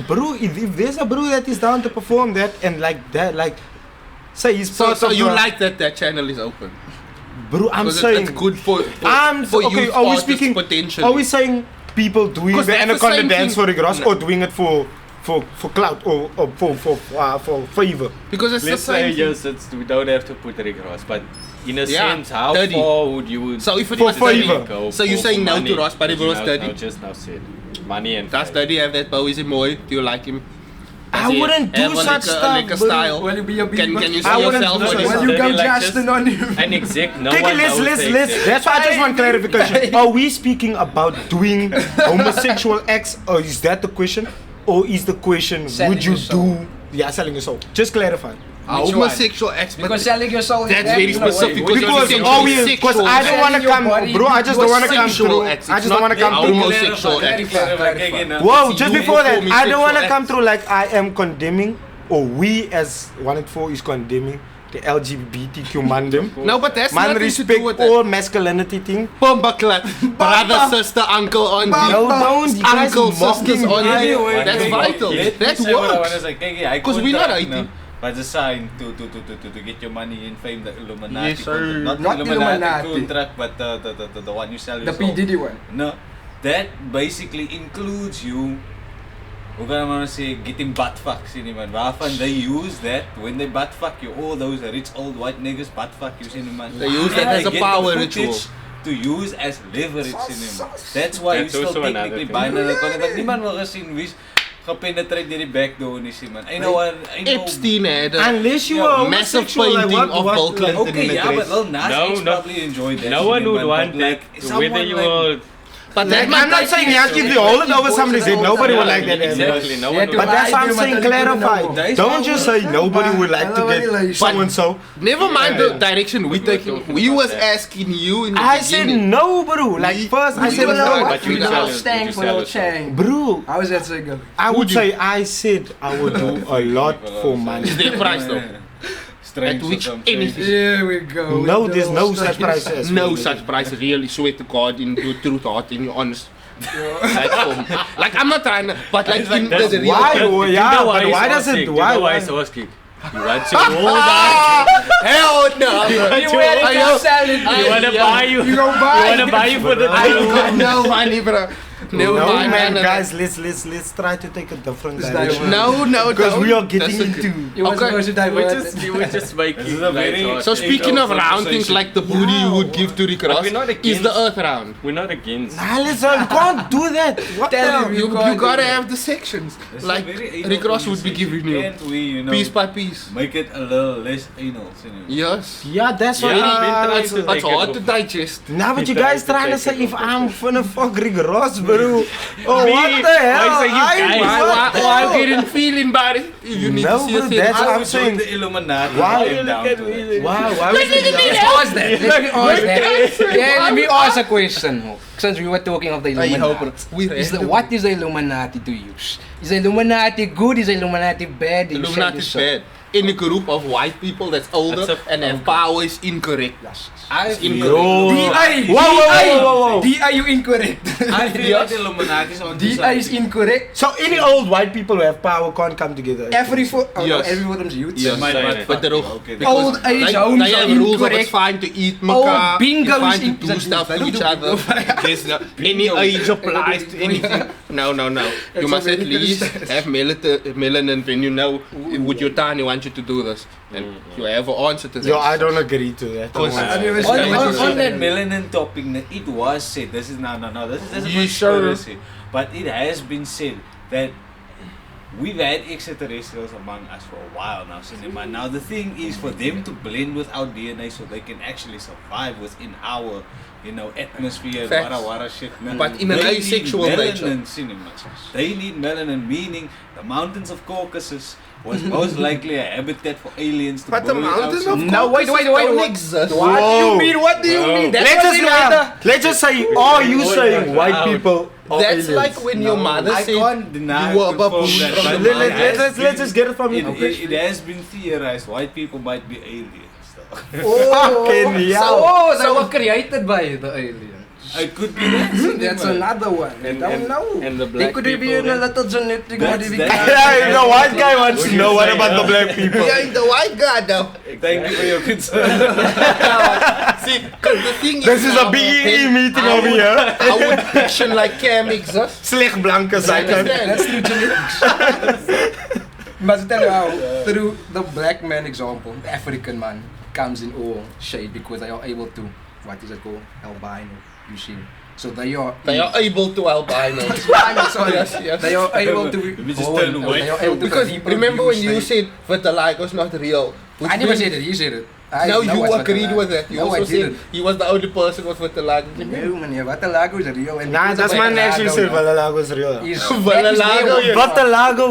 bro, if there's a bro that is down to perform that and like that, like, say he's So, part so of you the- like that channel is open? bro, I'm Because saying, it's good for I'm for okay. youth Are we artists speaking? potentially. Are we saying people doing 'Cause the that's the Anaconda same dance thing- for Rick Ross No. or doing it for clout or for favor? Because it's Let's the same say thing. yes, we don't have to put Rick Ross, but in a Yeah, sense, how 30. far would you? So if it For was 30, favor. go so you're for saying no money? to Ross, but if it was No, 30, no, just now said money and does fame. 30 have that Bowie Moy? Do you like him? I Does he wouldn't do have a such like stuff, like a bro. style. Will you be a big Can you see I wouldn't yourself do on such his Will stuff. you come Like Justin on him? An exec, no Okay, one let's knows the let's. exec. That's why I just want clarification. Are we speaking about doing homosexual acts, or is that the question, or is the question Selling would you your soul. do? Yeah, selling your soul. Just clarify. Which homosexual acts, but Because selling your soul is that's that, very you know what? specific. Because I don't want to Selling your come, body bro. I just don't want to come sexual through. acts. I It's just don't not want to come our through. homosexual acts. Whoa, It's just you before that, performing I don't want to sexual come through like I am condemning, or we as 184 is condemning the LGBTQ mandem. No, but that's Man, nothing to respect do with that. all masculinity thing. Bumbaklat, brother, sister, uncle, auntie. No, don't. You guys Uncle, mocking sisters, me. auntie. Anyway, That's vital. That works. Because we're not 18. But the sign to get your money in fame, the Illuminati Yes, sir. contract. Not Not Illuminati Illuminati. contract, but the one you sell The yourself. P Diddy one. No, that basically includes you hoe kan man sê, getting butt fuck, sien jy man, waarvan they use that, when they butt fuck you, all those rich old white niggas butt fuck you, sien jy man. They use that And as they a get power the ritual. footage to use as leverage, sien jy man. That's why That's you still also another technically thing. bijna dat kon, want niemand wil gesien wie's gepenetrate deur die backdoor nie, sien man. I know. Epstein had a Unless you Yeah, were massive homosexual, like painting what, of what, Bill like, Clinton in Okay, the yeah, but dress. well, Nas No, probably enjoyed that. No one sien jy, would man, want but, that. like, someone Whether you like- were. But Like, that I'm not saying you have to be hold it over somebody's head. Nobody would like that. Exactly. No one But would. that's what I'm I do, saying, but I don't clarify. know. Don't just say nobody would like to get so and so. never mind the direction we taking. We was asking you in the I said beginning. no, bro. Like first, I we said was no. not. But you Little sell it. stank You for sell little it. chain. Bro, How is that so good? I would say I said I would do a lot for money. Is there a price though? Strange At which or something. anything. Here we go. No, there's no such prices. No such price, really, swear to God, in your truth, heart, in your honest platform. Like, I'm not trying to, but like, in that's the real why? thing- Oh, You yeah, know but he's why does asking? it? You Why? know why Why? he's asking? You want to hold that? Hell no! You wanna buy you? You gon' buy? You wanna buy you for the I got no money, bro. No, No, money, man, man. guys, let's try to take a different This direction. No, Because we are don't. getting That's okay. into. You was Okay. supposed to divert You were just making. This is a very- light So hearted. speaking of round things like the booty you would give to Rick Ross, we're not is against- the earth round? We're not against. Nah, listen, can't do that. What the Tell hell? him You can't gotta do have the sections. It's Like a very anal Rick Ross would be conversation. giving you Can't we, you know, piece by piece. make it a little less anal, you know? Yes. Yeah, that's what. Yeah, I've been trying It's to make it hard to go- digest. Nah, but you He guys tried to trying to take say it if over. I'm finna fuck Rick Ross, bro. Oh, Me? what the hell? Why say you guys? what the Why hell? getting feeling about it? If you need No, to see bro, a thing. that's what I I'm would saying. join the Illuminati. Why? Came down to that. Why was it? Let's ask that. Let me ask that. Yeah, let me ask a question. Ho. Since we were talking of the Hey, Illuminati, hope we what is the Illuminati to use? Is the Illuminati good? Is the Illuminati bad? You Illuminati is said bad. In a group of white people that's older That's a- and have power is incorrect. I in feel Yo. DI, Whoa. DI, you incorrect. I feel like the Illuminati is on DI is incorrect. So any old white people who have power can't come together. Every for Yes. every fotum's youth. Yes, Might Sorry. not but they're fuck all you, okay. because Old age they homes have are rules of incorrect. it's fine to eat Old maca, bingo it's fine is to in- do stuff they to don't each do other. bingo. There's no, any age applies to anything. No. You It's must a at very least good- have melanin when you know with your tiny want you to do this. And you have an answer to that. Yo, I don't agree to that. Cause- I never On, said on, it. on that melanin topic, it was said, this is no, this is a You sure? conspiracy, but it has been said that we've had extraterrestrials among us for a while now, cinema. Now the thing is for them to blend with our DNA so they can actually survive within our, atmosphere, Facts. wara shit. Man. But in an They need asexual melanin, nature. cinema. They need melanin, meaning the mountains of Caucasus was most likely a habitat for aliens to But the burrow mountains out. of No, wait, Caucasus wait, don't what? exist. What do you mean? What do you mean? That Let's was in let's just say, are you saying white Out. people are That's aliens? like when your mother I said can't deny you were a confirm baboon that, from but the it mother. has Let's just get it from you. It has been theorized white people might be aliens. though. Fucking hell. Oh, they were created by the aliens. It could be that. That's another one. I don't know. And the They black could people. be in a little genetic That's- modification. Yeah, the white guy wants to know what about the black people. You ain't the white guy though. Thank you for your concern. See, cause the thing This is a now, BEE meeting over here. I would picture like Cam exists. Slecht blanke zijkant. That's through genetics. But to tell you how, through the black man example, the African man comes in all shade because they are able to, what is it called? Albino, you see. So they are. They are able to albino. Sorry. Yes. They are able to. me just turn away. They are able to Because remember when you reproduce, said vitiligo's not real? I never said it, you said it. I No, know you what's agreed vitiligo. with that. You No, also I said didn't. he was the only person with vitiligo. No, man, vitiligo is real. And Nah, because that's of man actually vitiligo, said Valalago is real. is- Vitiligo, is there- Vatalago.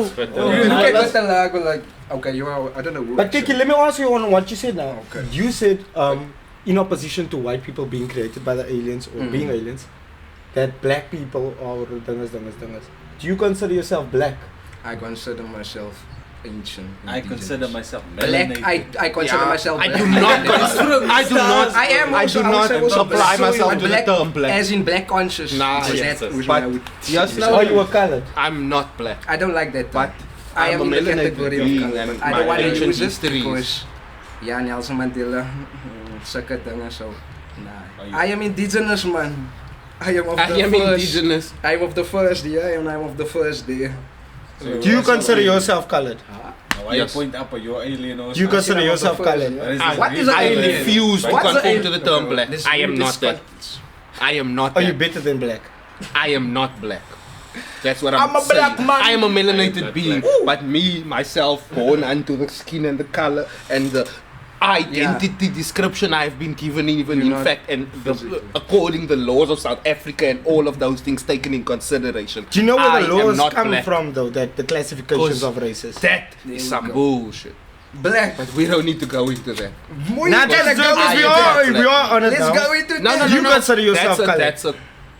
You look at vitiligo like, okay, you are, I don't know who. But Kiki, let me ask you on what you said now. Okay. You said, in opposition to white people being created by the aliens or Mhm. being aliens, that black people are dinges. Do you consider yourself black? I consider myself ancient. I consider indigenous. myself black. melanated. I consider myself. I black. do not. I am. I do not apply myself to the black, term black. as in black conscious. Nah, because yes, that was but- my would- Yes, Oh, no. you were colored. I'm not black. I don't like that. But I I'm am a in the melanated category of being color, and but I my don't want to ancient use it history is- because yeah, Nelson Mandela, sulke dinge so. Are you- Nah. I am indigenous, man. I am of I the am first. indigenous. I'm of the first, yeah, and I'm of the first day. Do you consider yourself colored? Why Yes. you point up at your alien or Do you consider yourself colored? What is an I alien? refuse to What's conform an to the term black. This I am is not that. I am not Are you that. better than black? I am not black. That's what I'm I'm a black saying. man. I am a melanated Black, being, black. but me, myself, born unto the skin and the color and the identity description I've been given, even You're in not fact, and according the laws of South Africa and all of those things taken in consideration. Do you know where I the am laws not come black. from, though? That the classifications 'Cause of races. That There is you some go. bullshit. Black. But we don't need to go into that. Nah, just do it. We are on it Let's now. go into No, no, that. no, You no. consider yourself that's a, colored? that's a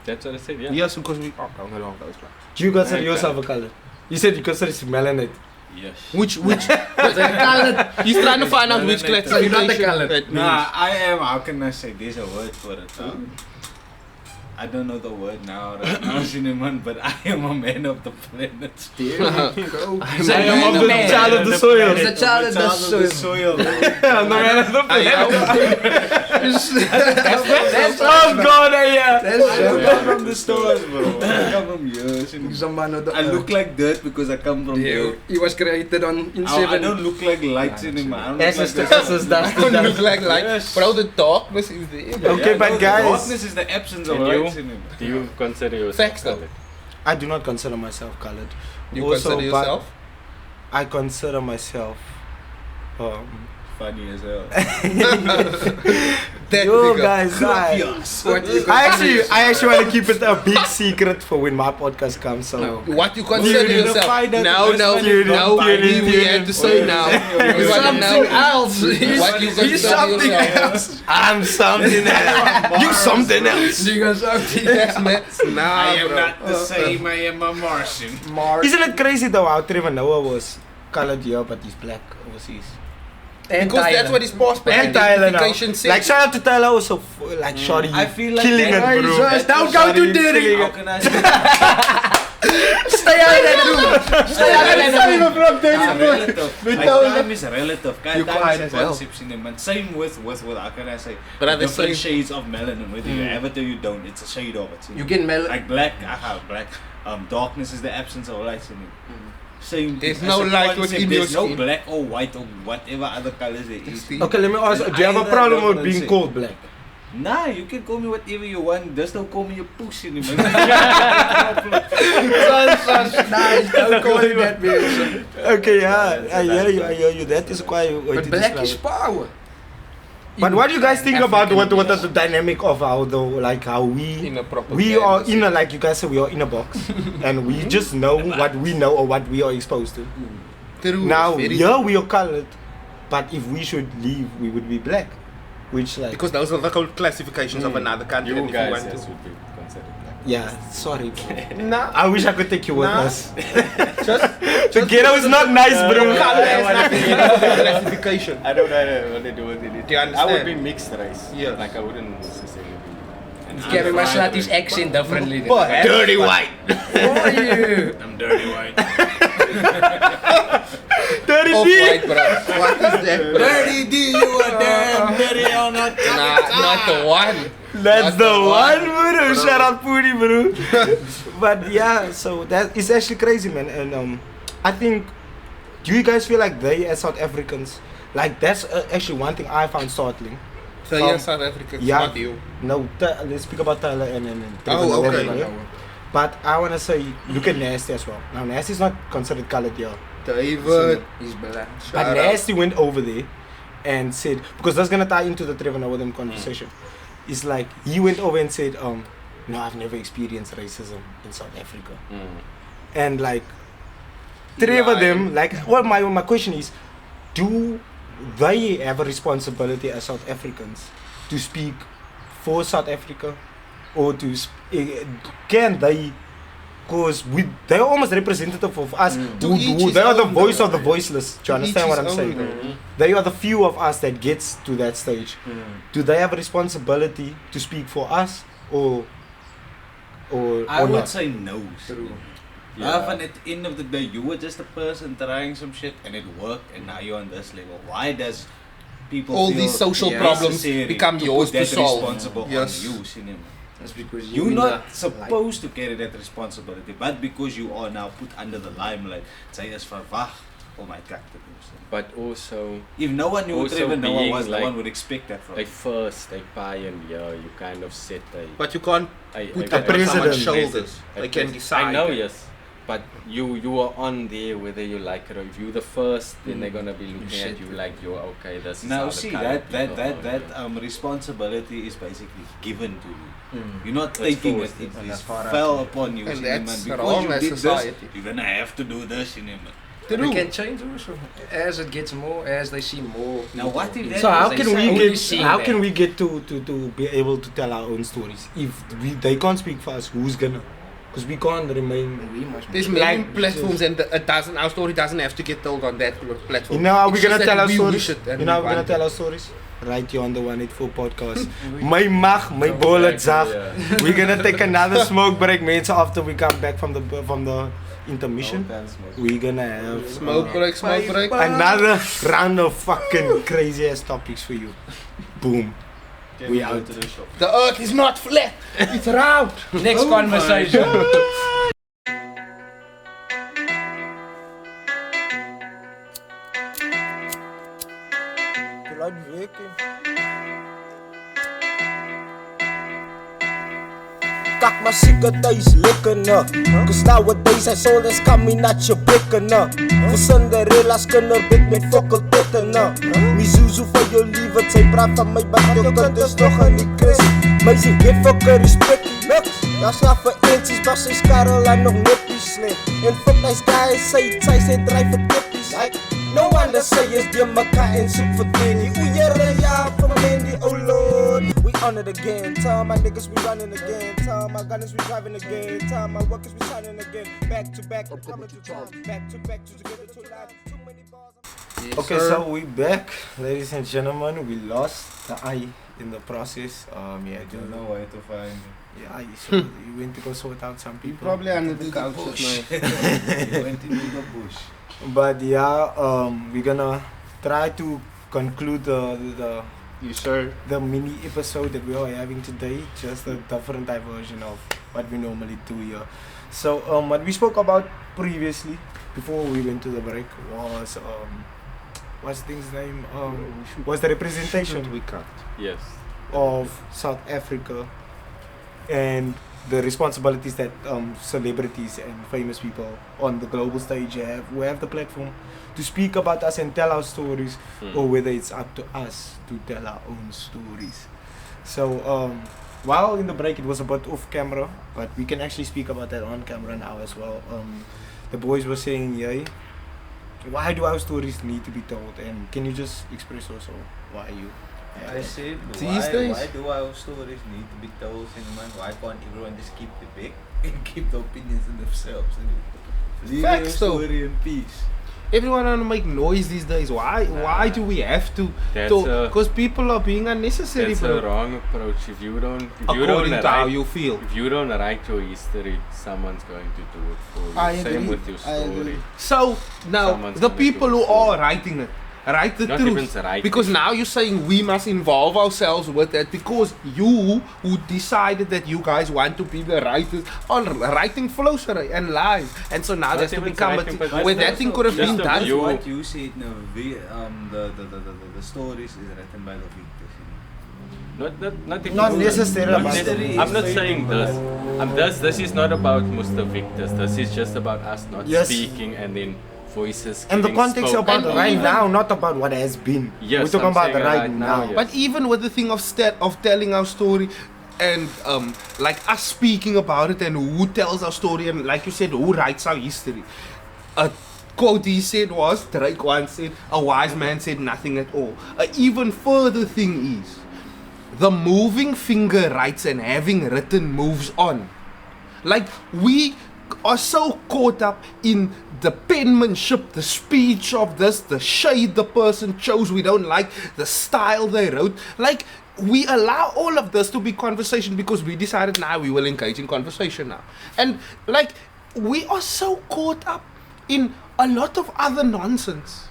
That's what I said, yeah. yes, because we are going along those lines. Do you consider Okay. yourself a color? You said you consider yourself melanated. Yes. Which Colored. he's trying to find out which Melanated. So you're not the classification colored. that means. Nah, I am. How can I say? There's a word for it. I don't know the word now, right now, Cinnamon, but I am a man of the planet. There you go. I So I you're am the of the man. child of the soil. He's the child of the Child of soil. soil. I'm the man of the That's Oh God, yeah. I come from the stores, bro. I come from years. He's a man of the I look like dirt because I come from there. He was created in I 7. don't look like lights anymore. I don't That's look just like this is dusty. Don't look like Yes. bro, the darkness is there. Okay, but the guys, darkness is the absence of And you? lights anymore. Do you consider yourself Facts, though. colored? I do not consider myself colored. You Also, consider but yourself? I consider myself. Funny as hell. That Yo, nigga. guys, What you I actually want to keep it a big secret for when my podcast comes. So No. What you consider You need to yourself? find out No, the no, best one. no. Dude, We had to say now. We want to know Something else. what you consider He's something yourself. else. I'm something else. You something else. You got something Yes, else. man. Nah, bro. the same. I am a Martian. Isn't it crazy though how Trevor Noah was colored here but he's black overseas? Because that's what his passport And Tyler now. identification says. Like shout out to Tyler also like Shorty I feel like killing that- it, bro. Just don't go too dirty. How can I say? Stay out of that room. Stay out of that room. It's relative. Like, time is relative. You Time quiet is as well. concepts in them. And same with how can I say? But at the Different same- shades of melanin. Whether you have it or you don't, it's a shade of it. You can mel. Like black, black. Darkness is the absence of light in it. Same. There's as no a light concept, within your There's no skin. black or white or whatever other colors there is. Okay, let me ask, do you have a Either problem with difference being in- called black? Nah, you can call me whatever you want. Just don't call me a pussy anymore. Nice. Don't call him that, bitch. Okay, yeah, I hear you. That is quite way But to black describe is it. power. But what do you guys think about African what is the dynamic of how though, like how In a proper we band, are that's in it. a, like you guys say, we are in a box and we just know what we know or what we are exposed to. True, Now very here true. we are colored, but if we should leave, we would be black, which like Because those are the whole classifications of another country. You and if guys want yes, to. would be considered black. yeah. Sorry, bro. Nah, I wish I could take you with Nah. us. just Together is not nice, bro. color has nothing to do with the classification. I don't know what to do with it. Do you I would understand? be mixed race. Yes. Like I wouldn't necessarily be. He's carrying my Scottish accent differently. But dirty white. Who are you? I'm dirty white. Dirty Off D. white, bro. What is that, bro? Dirty D, you are damn dirty or not. Nah, not the one. That's Not the the one, one, bro. Shout out Puri, bro. But yeah, so that is actually crazy, man. And I think, do you guys feel like they as South Africans, like that's actually one thing I found startling. So you're South African, yeah. not you. No, let's speak about Tyler and Oh, okay. Trevor, But I want to say, look at Nasty as well. Now, Nasty is not considered colored here. David. He's black. But Shout out. Nasty went over there and said, because that's going to tie into the Trevor Noah with them conversation. It's like, he went over and said, no, I've never experienced racism in South Africa. And like, Trevor them, like, well, my question is, do they have a responsibility as South Africans to speak for South Africa? Or to, can they, because they're almost representative of us, To each his they are the own, voice though. of the voiceless. Do you To understand each what I'm his saying? own, They are the few of us that gets to that stage. Do they have a responsibility to speak for us, or I would not? say no. Yeah. And at the end of the day, you were just a person trying some shit and it worked, and now you're on this level. Why does people All feel these social Yeah. problems necessary become to yours put to that solve? responsible Yes. on you, cinema? That's because You're in not the supposed to carry that responsibility, but because you are now put under the limelight, sy is verwag om my kak te doen. But also, If no one knew who Also Trevor Noah being was, no like one would expect that from like him. first, like pioneer, you kind of set a... But you can't put a that on someone's precedent. shoulders. a They can precedent. decide. I know, yes. But you are on there whether you like it or if you're the first, then they're gonna be looking You at said you it. like you're okay. This is Now how see the current that people are. responsibility is basically given to you. You're not It's taking it; forced, it and is that's far out. fell upon you. And you know, that's man. wrong Because as you did society. this, you're gonna have to do this, you know. Man. They can change also as it gets more, as they see more. Now what if that So how They can say we only get seeing how that. can we get to be able to tell our own stories if they can't speak for us? Who's gonna? Because we can't remain. We must There's be. many Like, platforms, and our story doesn't have to get told on that platform. You know how It's we're gonna just tell that our we stories? wish it and You know how we we're gonna want tell it. our stories? Right here on the 184 podcast. My mag, my bullet zag. We're gonna take another smoke break, mates. After we come back from the intermission, we're gonna have Smoke break. another round of fucking crazy ass topics for you. Boom. We out. The earth is not flat, it's round. Next conversation. Kak maar cigarettes likken Cause nowadays I saw this coming at your blikken Voor Cinderella's kinderbed met fokkelpitten Mizuzu van jou lieverd, sy praat van my but jou kind is nog in die kris Meisie, weet fokker respect niks Ja, sy vir eensies, maar sy skarrel en nog nippies slet En fok nice guy, sy dryf vir tippies No wonder sy is die mekaar en soek vir Danny Oeiere ja, vir Mandy, oh lord We on it again, tell my niggas we running again Tell my gunners we driving again Tell my workers we signing again Back to back, I'm coming to town Back to back, to together to life Too many bars Okay, so we back, ladies and gentlemen. We lost the eye in the process. Yeah, I don't know where to find him. Yeah, you went to go sort out some people. Probably under the couch just now. He went into the bush. But yeah, we're gonna try to conclude the mini episode that we are having today, just a different diversion of what we normally do here. So what we spoke about previously, before we went to the break, was what's the thing's name? Was the representation We cut. Yes. of South Africa and the responsibilities that celebrities and famous people on the global stage have, who have the platform to speak about us and tell our stories, or whether it's up to us to tell our own stories. So while in the break it was a bit off camera, but we can actually speak about that on camera now as well. The boys were saying, yeah, why do our stories need to be told, and can you just express also why you I said, These days? why do our stories need to be told, man? Why can't everyone just keep the back and keep the opinions to themselves? And leave Facts, your though. story in peace. Everyone want to make noise these days. Why do we have to? That's Because people are being unnecessary, That's bro. a wrong approach. If you don't According to how write, you feel. if you don't write your history, someone's going to do it for you. I Same agree. with your I story. agree. So now Someone's the gonna people do who it for are you. writing it, write the Not truth. even writing. Because now you're saying we must involve ourselves with that because you who decided that you guys want to be the writers are writing flows and lies. And so now Not that's to even become writing, but where that's that thing could have just been a done. view. What you said, no, the stories is written by the victors. Not necessarily not about necessarily. the- I'm not saying this. This is not about Mr. Victors. This is just about us not Yes. speaking and then voices. And the getting context spoken. about And right even- now, not about what has been. Yes, We're talking I'm about the saying right right now, now. yes. But even with the thing of telling our story and like us speaking about it and who tells our story and like you said, who writes our history. A quote he said was, Drake once said, a wise man said nothing at all. An even further thing is, the moving finger writes and having written moves on. Like we are so caught up in the penmanship, the speech of this, the shade the person chose we don't like, the style they wrote. Like we allow all of this to be conversation because we decided now we will engage in conversation now. And like we are so caught up in a lot of other nonsense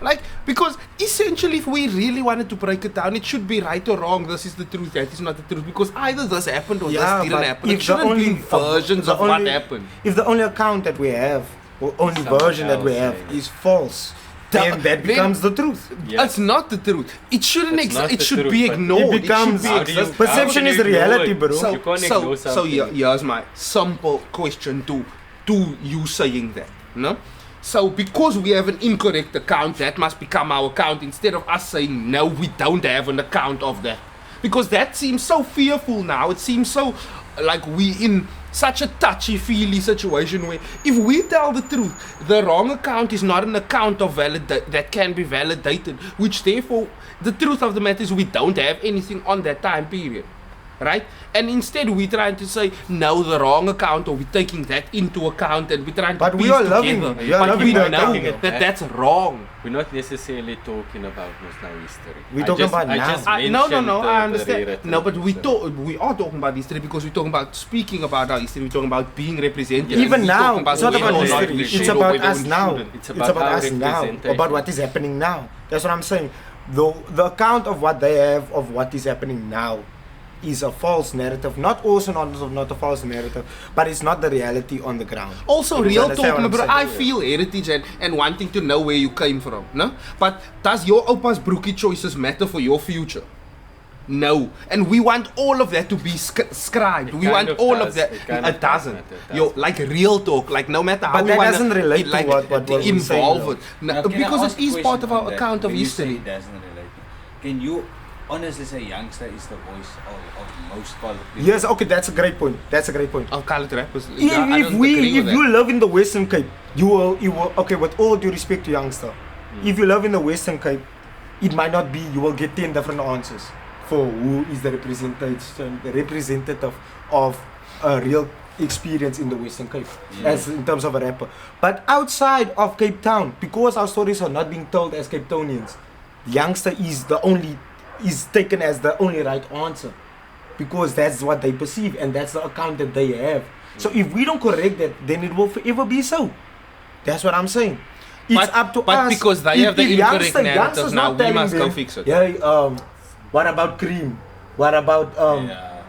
Like, because essentially, if we really wanted to break it down, it should be right or wrong. This is the truth, that is not the truth. Because either this happened or Yeah, this didn't but happen. if It the shouldn't only- be versions the of what only- happened. If the only account that we have, or only Someone version that we else have saying is false, then that then- becomes the truth. Yeah. It's not the truth. It shouldn't It's not It the should truth, be but it ignored. It becomes How do you- perception how is can you reality, ignore bro. it? You can't ignore So something. here's my simple question to you saying that. No? So because we have an incorrect account, that must become our account instead of us saying no, we don't have an account of that. Because that seems so fearful now. It seems so like we in such a touchy-feely situation where if we tell the truth, the wrong account is not an account of that can be validated, which therefore the truth of the matter is we don't have anything on that time period. Right? And instead we're trying to say no, the wrong account, or we're taking that into account and we're trying But to we piece are together. loving- we are but loving we the know account. that that's wrong. We're not necessarily talking about now history. We're talking about now. No, I understand. rewritten No, but we history. we are talking about history because we're talking about speaking about our history. We're talking about being represented. Yes. and Even we're now, talking it's not whether about or not history. we It's should or about whether us we now. shouldn't. It's It's about about our us now. representation. About what is happening now. That's what I'm saying. The account of what they have of what is happening now is a false narrative. Not also not a false narrative, but it's not the reality on the ground. Also, You real understand talk, what my I'm bro. saying? I feel heritage and wanting to know where you came from, no? But does your opa's brookie choices matter for your future? No. And we want all of that to be scribed. It We kind want of all does. of that. It kind of It does doesn't. matter. It Yo, does like real talk, like no matter how But we that wanna, doesn't relate to like, what we're saying, involve though. it. No, Now, can I because ask it is a part of question our on that? account of When you say history. it doesn't relate. Can you honestly say youngster is the voice of most colored people? Yes, okay, that's a great point. That's a great point. I'll call it rappers. If I don't agree if with you that. live in the Western Cape, you will okay, with all due respect to youngster, if you live in the Western Cape, it might not be, you will get 10 different answers for who is the representative of a real experience in the Western Cape, as in terms of a rapper. But outside of Cape Town, because our stories are not being told as Cape Townians, youngster is taken as the only right answer, because that's what they perceive and that's the account that they have. So if we don't correct that, then it will forever be so. That's what I'm saying. It's up to but us. because they have the if incorrect narrative youngsters now, not we telling must go them, fix it. Yeah, what about Cream? What about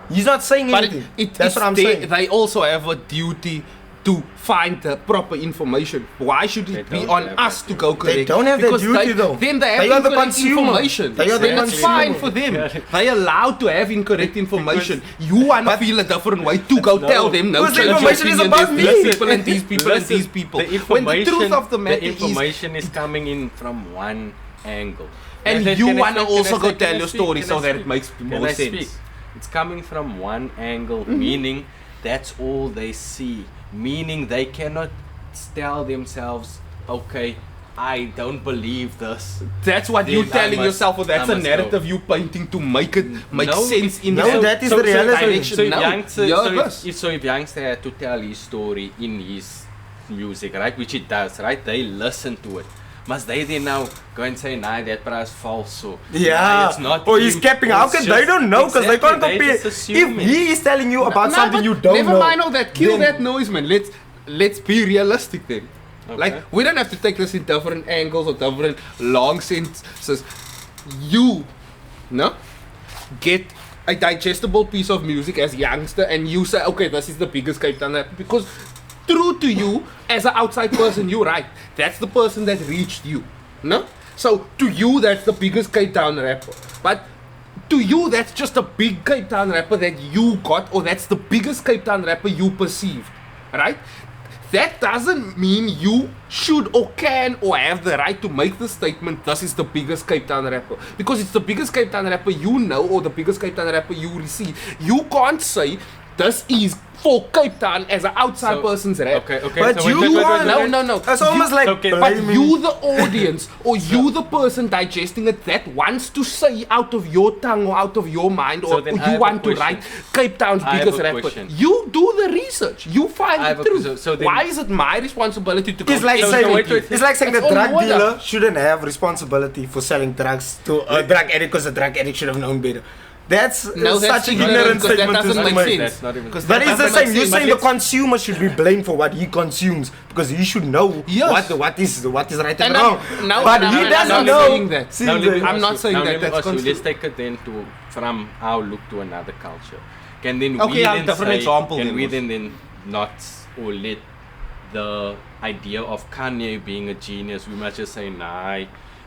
He's not saying But anything. That's it's what I'm they, saying. They also have a duty to find the proper information. Why should They it be don't on have us that to duty. go correct? They don't have that Because duty, though. Then they have They are the incorrect consumer. information. They are the Then it's consumer. fine for them. They're allowed to have incorrect information. You want to But- feel a different way to go No. tell them no. Because the change your information is opinion. about There's these me. people and these people and Listen, these people. The When the truth of the matter the information is coming in from one angle. And Can I- you can I want to speak? Can also I go speak? Can tell I your speak? story Can so I that speak? it makes Can more I sense. speak? It's coming from one angle, meaning that's all they see. Meaning they cannot tell themselves, okay, I don't believe this. That's what Then you're I telling must- yourself, or that's I a must narrative you painting to make it make No, sense in no, the that is the reality. direction. So if No, youngster, yeah, so, yes. so if youngster had to tell his story in his music, right, which it does, right, they listen to it. Must they then now go and say, nah, that price false, so Yeah, nah, it's not or you. he's capping. Or How it's can just- they don't know? Because they can't exactly, compare. just If assume it. he is telling you about Nah, something but you don't never know, mind all that. Kill then- that noise, man. Let's be realistic then. Okay. Like, we don't have to take this in different angles or different long sentences. You, no, get a digestible piece of music as youngster, and you say, okay, this is the biggest Cape Town rapper, because true to you as an outside person, you're right. That's the person that reached you, no. So to you, that's the biggest Cape Town rapper, but to you, that's just a big Cape Town rapper that you got, or that's the biggest Cape Town rapper you perceived, right? That doesn't mean you should or can or have the right to make the statement, this is the biggest Cape Town rapper. Because it's the biggest Cape Town rapper you know, or the biggest Cape Town rapper you receive. You can't say, this is for Cape Town as an outside So- person's rap. Okay, okay. But so you wait, are- No. It's almost like okay, But blaming. you, the audience, or you, the person digesting it, that wants to say out of your tongue or out of your mind, So or then I you have want a to write question. Cape Town's I have biggest a rapper. question. You do the research. You find I have the a truth. question. So then- Why is it my responsibility to go? It's like tell saying, you? wait. it's like saying the It's drug all order. dealer shouldn't have responsibility for selling drugs to a drug addict because the drug addict should have known better. That's No, that's such an ignorant, ignorant 'cause that statement to doesn't make make. sense. That's not even. Because But it's the doesn't same. make You're sense. saying But the consumer should be blamed for what he consumes because he should know Yes. what is right and And wrong. no, but no, he no, doesn't I'm know. not saying that. See, Now, let me I'm ask not you- saying now that let me that's ask you, let's constant. take it then from our look to another culture. Can then Okay, we I'll then different say, example can then we was- then not or let the idea of Kanye being a genius, we must just say, nah,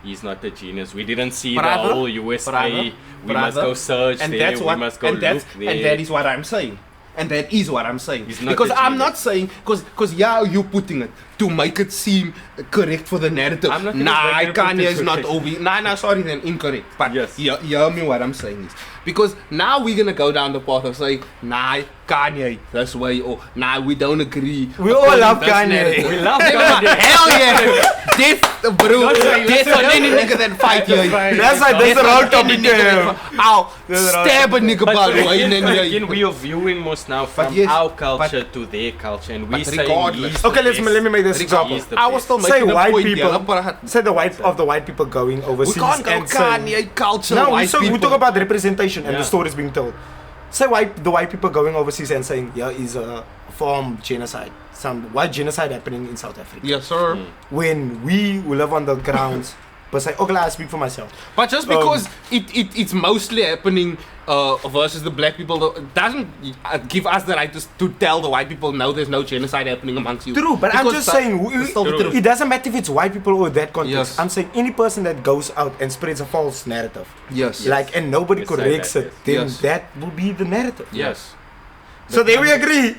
he's not a genius. We didn't see Brother, the whole USA. brother, we must go search and there. that's what, we must go and look there. and that is what I'm saying. And that is what I'm saying. He's not Because the I'm genius. not saying, because yeah, you're putting it to make it seem correct for the narrative. I'm not gonna Nah, make it put Kanye it is not correct. OB. Nah, sorry then, incorrect. But Yes. hear me what I'm saying is. Because now we're gonna go down the path of saying, nah, Kanye, this way, or nah, we don't agree. We all according love to this Kanye. narrative. We love Nigga, Kanye. Hell yeah! Death, bro. Death on any nigga that fight you. That's why there's a wrong topic to him. Ow, There's a wrong stab a nigga But by the way. again, we are viewing most now from yes, our culture to their culture, and we but say regardless- he's Okay, the let me make this best. example. He's the I was best. still Say making a white point people. here, but Say the white people going we overseas can't go and saying, Kanye culture. no, white we people. talk about representation and Yeah. the stories being told. Say the white people going overseas and saying, yeah, is a form genocide, some white genocide happening in South Africa. Yes, sir. When we who live on the grounds, but say, okay, I speak for myself. But just because it's mostly happening versus the black people, it doesn't give us the right to tell the white people, no, there's no genocide happening amongst you. True, but I'm Because just that- saying, it's still the truth. it doesn't matter if it's white people or that context. Yes. I'm saying any person that goes out and spreads a false narrative, Yes. like, and nobody Let's say corrects that, it, then yes. that will be the narrative. Yes. So there we agree.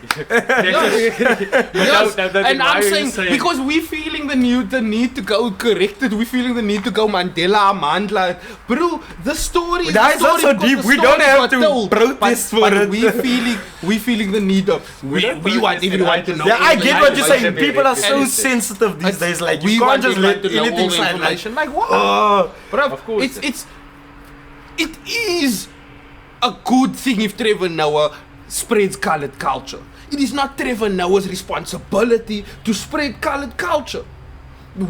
Yes. that- And why I'm are you saying, saying- because we're feeling the need to go correct it, we're feeling the need to go Mandela, Mandela. Bro, the story is That's the not story so because deep. the We don't story have got to told. protest but for it. we feeling the need of we don't want protest it, everyone I to just- know. Yeah, I get what you're saying. Everybody People are should be so edited. sensitive these days. Like, we you want can't just everyone let to know all anything the slide. Like, information. Like what? oh, Bruv, Of course. it is a good thing if Trevor Noah spreads colored culture. It is not Trevor Noah's responsibility to spread colored culture.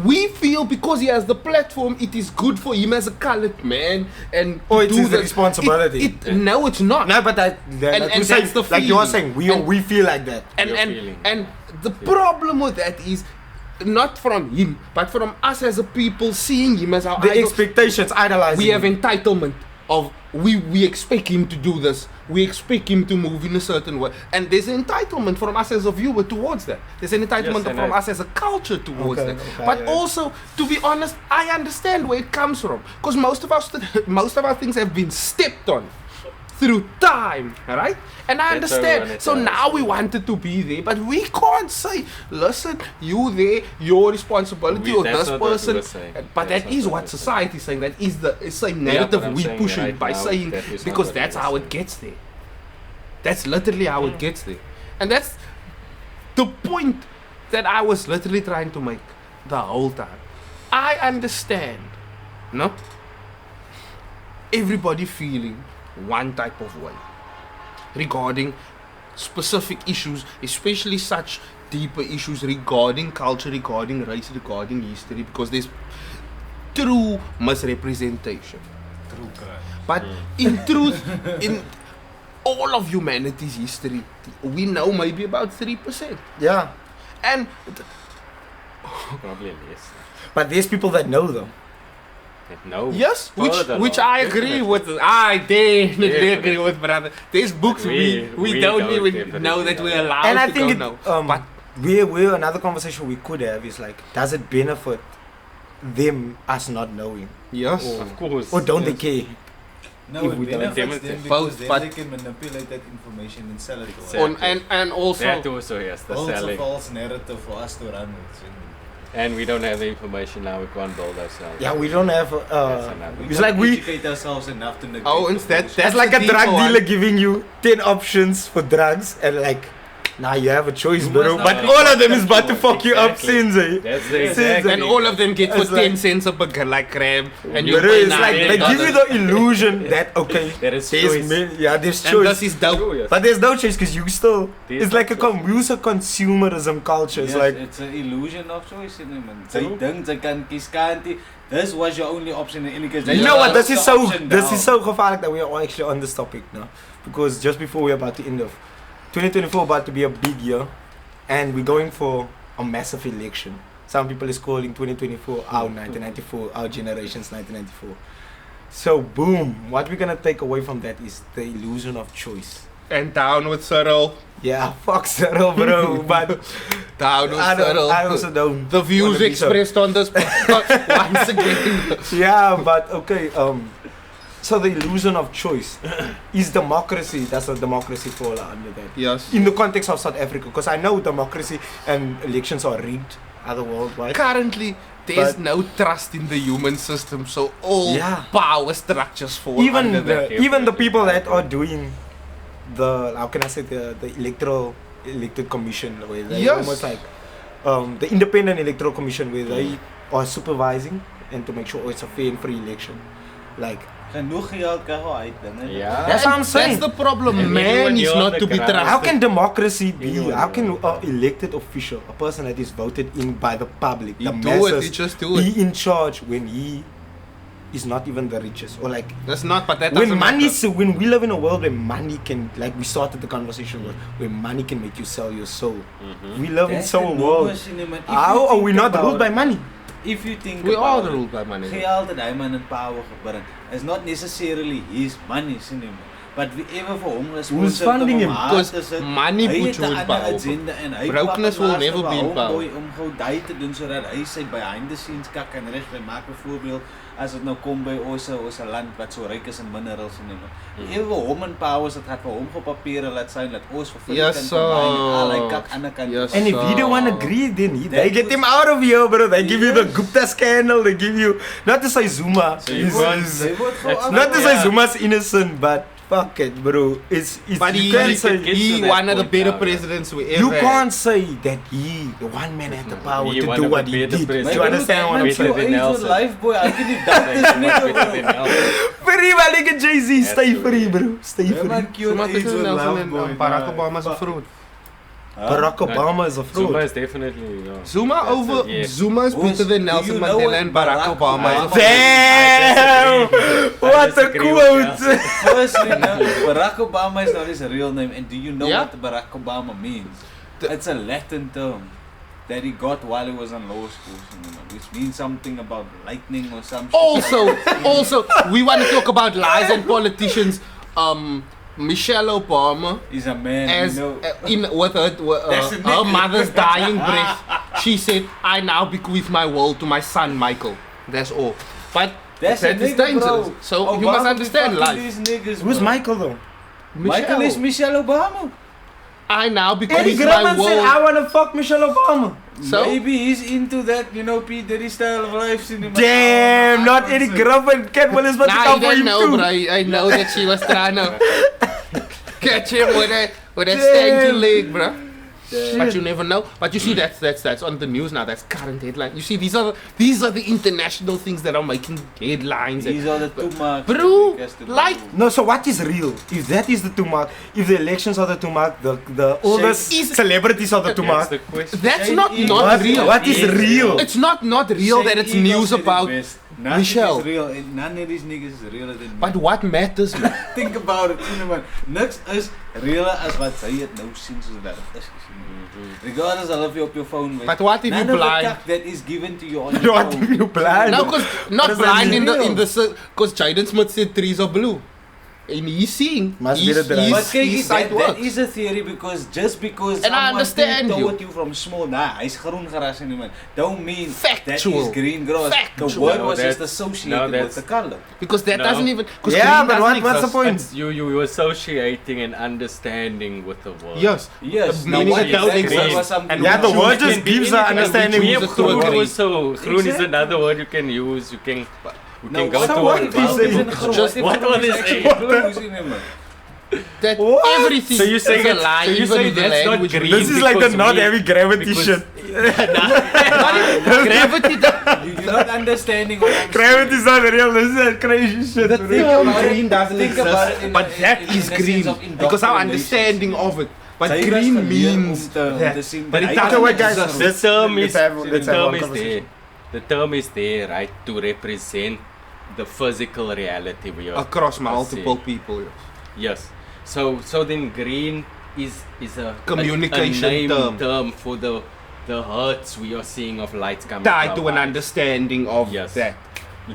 We feel because he has the platform, it is good for him as a colored man, and Oh, to it do is the that. responsibility. No, it's not. no, but And we're saying, that's the like you're feeling. saying, we feel like that. and Your and feeling. and the problem with that is not from him, but from us as a people seeing him as our The idol. expectations, idolizing. We have entitlement of we expect him to do this, we expect him to move in a certain way, and there's an entitlement from us as a viewer towards that. There's an entitlement Yes, and from I- us as a culture towards Okay, that. okay, But yeah. also, to be honest, I understand where it comes from, because most of our things have been stepped on through time, right? And I That's how we understand. want it So to now happen. we wanted to be there, but we can't say, listen, you there, your responsibility, or That's this not what we person. were saying. But That's that not is what what we're society is saying. That is the same Yeah, narrative but I'm we saying pushing right by now saying that is not because what that's we were how it saying. gets there. That's literally how it gets there, and that's the point that I was literally trying to make the whole time. I understand, no? Everybody feeling one type of way regarding specific issues, especially such deeper issues regarding culture, regarding race, regarding history, because there's true misrepresentation. True crime. But in truth, in all of humanity's history, we know maybe about 3%. Yeah, And Probably less. but there's people that know though. No. yes, which Further I along, agree definitely. with. I definitely Definitely. agree with brother. There's books we We don't don't even definitely know that know. we're allowed And I to think go it, now. But we're another conversation we could have is like, does it benefit them us not knowing, yes, Of course. or don't they Yes. care? No, If it we don't benefits them demonstrate. because Both, then but- they can manipulate that information and sell it to us. Exactly. and also That also, yes, the Builds a selling. false narrative for us to run with. And we don't have the information now, we can't build ourselves. Yeah, we don't have. That's another- It's like we. educate ourselves enough to negate Oh, the it's that- bullshit. That's That's like the a drug deeper one. dealer giving you 10 options for drugs and like, Nah, you have a choice, You bro. must But have- all of them is about to fuck you up Exactly. since, eh? That's the Since, exact eh? And all of them get for It's like- 10 cents a burger like crab. And you Bro, pay it's like they give you $9. the illusion that okay, There is there's choice. there's And choice. this is dope. True, yes. But there's no choice because you still. There's It's like a no choice. use a consumerism culture. It's Yes, like it's an illusion of choice in him. True. Jy dink jy kan kies kantie. This was your only option in any case. you know what? This is so Option this down. is so gevaarlijk that we are actually on this topic now, because just before we're about to end off, 2024 about to be a big year, and we're going for a massive election. Some people is calling 2024 our 1994, our generation's 1994. So boom, what we're gonna take away from that is the illusion of choice. And down with Cyril. Yeah, fuck Cyril, bro. But Down with I Cyril. also don't. The views wanna be so- expressed on this podcast once again. Yeah, but okay. So the illusion of choice is democracy. That's what democracy fall under that. Yes. In the context of South Africa, because I know democracy and elections are rigged other worldwide. Currently, there's But- no trust in the human system, so all Yeah. power structures fall under Even that. the people that are doing the, how can I say, the elected commission, where they Yes. almost like the independent electoral commission, where they are supervising and to make sure it's a fair and free election. Like Genoeg geld kan hy uit dinge. Yeah. that's what I'm saying. That's the problem. And Man anyone is here on not the to be ground- trusted. How can democracy be? Anyone, How can yeah. an elected official, a person that is voted in by the public, You the do it, masses, you just do it. be in charge when he is not even the richest? Or like That's not, but that when doesn't money, matter. when we live in a world where money can, like we started the conversation with, where money can make you sell your soul. We live in That's so a world. enormous in him, and if How you are we think not about ruled by it, money? If you think We are about it, ruled by money. geld dat hy man in power gebring is not necessarily his money sien jy maar. But whoever vir hom Who's funding him? Because money hy puts het you 'n in ander power. agenda en hy Brokenness pak will in never laaste be in vir power. homeboy om gou daai te doen sodat hy sy behind the scenes kak en reg maak byvoorbeeld as dit nou kom by ons land wat so ryk is in minerals en ewe hom in power is dit gaan vir hom op papiere laat sien dat ons vir Yes, al hy kak ander kant. Yes. And if you don't want to agree, then they get him out of here, bro. They give you the Gupta scandal. They give you, not to say Zuma. So you is- want- is- Hy word gou not to say Yeah. Zuma's innocent, but fuck it, bro. It's But you he, can't he say could get he to that one of the point better now, yeah. presidents we ever you had. can't say that he, the one man, had the power He to one do of what the he better did. Do presidents. you understand what I'm Better saying? than Nelson. life boy, I can do that this nigga. Free, my nigga Jay-Z, stay Absolutely. free, bro. Stay Yeah free. man, cute Zuma age tussen with Nelson love en boy. Barack Obama's a fraud. Barack Obama is a Zuma fraud. is definitely, yeah. Zuma That's over it, yeah. Zuma is Boys, better than do Nelson you know Mandela what and Barack Barack Obama. Obama- is. Damn! What a disagree with quote! Firstly, no, Barack Obama is not his real name, and do you know Yeah. what Barack Obama means? It's a Latin term that he got while he was in law school, which means something about lightning or some shit. Also, we want to talk about lies and politicians. Michelle Obama, He's a man, as you know. in with her That's the her nigga. mother's dying breath, she said, "I now bequeath my world to my son Michael." That's all. But That's that the is nigga, dangerous. bro. So you Obama must be understand fucking life. These niggas, Who's bro. Michael though? Michael is Michelle Obama. I now Eddie bequeath my Graham said, world. I wanna fuck Michelle Obama. So Maybe he's into that, you know, P. Diddy style of life. Cinema. Damn, not Eddie Graham and Cat Willis, but to now come you for don't him know, too. but I know that she was trying to catch him with that stanky leg, bro. But you never know. But you see that's on the news now. That's current headline. You see these are the international things that are making headlines. These are the two marks. Bro, that he has to like do. No, so what is real? If that is the tumak, if the elections are the tumak, the all the Is- celebrities are the That's tumak. the question. that's Shane not is- not real. What is real? It's not real that it's Shane Eagle news said it about best. Nothing Michelle. is real. None of these niggas is realer than me. But what matters, man? Think about it, you know, man. Niks is realer as wat sy het nou sien soos dat dit is. Regardless of jy op jou phone weet. But what if None you of the blind? kak that is given to you on your What phone. if you blind? No, cause not does that blind mean? in the because Jaden Smith said trees are blue. And he's seeing. Must be he's, the drive. But kyk, his that, sight that works. is a theory because just because And I someone understand told you from small, nah, hy's groen gras in die man, don't mean that Factual. is green grass. Factual. The word No, was just that's- associated no, with that's- the color. Because that No. doesn't even. Cause Yeah, green but doesn't what's the exist. point? It's you associating and understanding with the word. Yes. Yes, Meaning what it don't exactly exist. was something Yeah, the wrong. word just gives her understanding. We use have it to groen agree. also. Groen is Exactly. another word you can use. You can No, go what to what a if he says is it's groen? just- What what if is actually it? blue is in him? that What? everything So you say is a that- lie, so you even say in the that's not language. green? This is like the Because not we- heavy gravity because- shit. Gravity. You're not understanding what I'm Gravity is not real. This is crazy shit. The thing about green doesn't think about it exist. in But a- that in is the green sense of because our indoctrination. understanding of it. But Sy was green geleer means om te sien but it hy doesn't kan Okay, guys, exist. The term is let's have the one term is there. conversation. The term is there, right, to represent the physical reality we are across multiple seeing. people. Yes. So then green is a Communication a name term. for the hertz we are seeing of lights coming Tied from to an our eyes. understanding of Yes. that.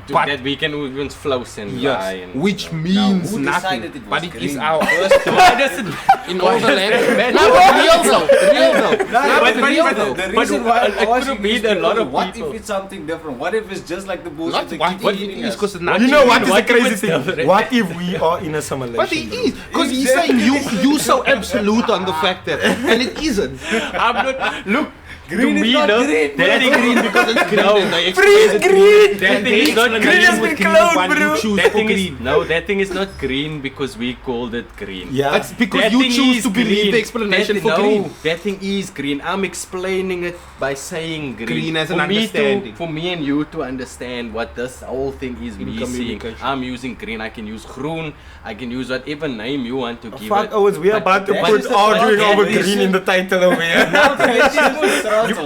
To But- that we can even float and lie Yes, and which means who nothing. decided it was But it is green? our Why does it in all the language. No, but real though. Real though. No, but- but real but- though. The But reason why it I'm could asking be is a lot because of what people. if it's something different? What if it's just like the bullshit Not they what keep it feeding is, us? because You know what is the What if crazy it's thing? different? What if we are in a simulation? But it is because he's saying you so absolute on the fact that, and it isn't. I'm not look Green to is me, not no, green, that thing green because it's green. And they Freeze explain it green! That thing is not Green green. has been cloned, bro. That thing is no, that thing is not green because we called it green. Yeah. That's because That you thing choose is to believe green. the explanation That- for no, green. That thing is green. I'm explaining it by saying green. Green as an For me understanding. for me and you to understand what this whole thing is In me seeing. communication. I'm using green. I can use groen. I can use whatever name you want to give Fuck it. Owens, we're But about to that put is the arguing problem. over That is green it. in the title over here.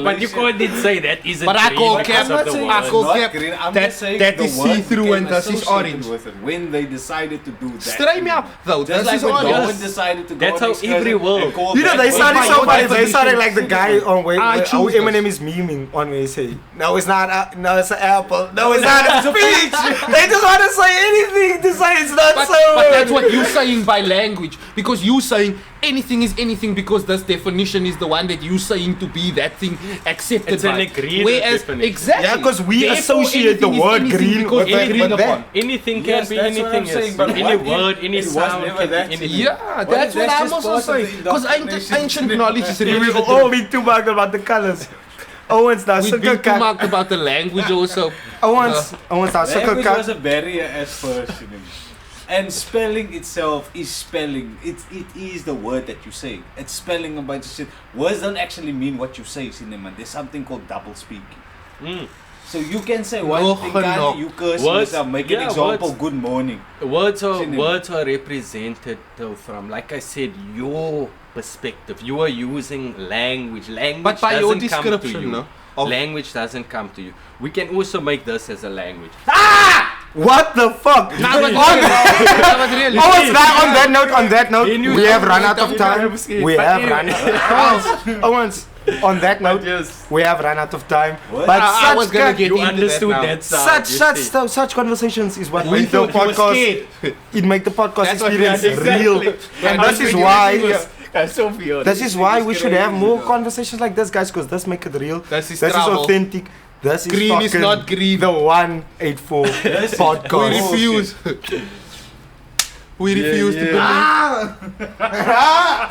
But you can't say that isn't But I green call because cap- of the saying I word. call not cap- green. I'm that- just saying that the is word see-through became and that is associated orange. with it when they decided to do that. Straight me up though. Just This like is when orange. Darwin decided to go That's on how excursion every and world- call You know, that they word started by so your funny. They definition. started like the guy on where I how choose Eminem is memeing on where he say, no, it's not, no, it's an apple. No, it's not a speech. They just want to say anything to say it's not But, so. but that's what you're saying by language. Because you saying anything is anything because this definition is the one that you saying to be that thing accepted It's an by. agreed Whereas, definition. exactly. Yeah, 'cause we Therefore, associate the anything is word anything green because with they're that- agreed with that. upon. Anything can Yes, be that's what anything. I'm saying, Yes. but Any what if word, any it was sound never can that? be anything. Yeah, that's what that's I'm just also part of saying. the Because indoctrination. ancient knowledge is really We the all be too much about the colors. Owens, daar We've sulke been too kak. much about the language also. Owens, daar sulke Language was kak. a barrier at first, you know. And spelling itself is spelling. It is the word that you say. It's spelling a bunch of shit. Words don't actually mean what you say, Cinnamon. There's something called double speaking. Mm. So you can say one Oh, thing, no. can't you curse Words- yourself, make an yeah, example, words. good morning. Words Synonym. are represented from, like I said, your perspective. You are using language. Language But by your doesn't come to description, you. no? Of- Language doesn't come to you. We can also make this as a language. What the fuck? Nah, but On- really. Owens, on that note, Then you we have don't run know out of that time. you're scared. We But have anyway. run. Owens, on that note, Yes. we have run out of time. What? But I was such gonna kak- get You into understood that, now. that sound. such conversations is what We make the thought you were podcast. It make the podcast That's what we experience had, real, exactly. and Yeah, this is that's why. ridiculous. This is why we should have more conversations like this, guys, because this make it real. This is This is trouble. authentic. This is Green is fucking not green. The 184 We podcast. refuse. We refuse to believe.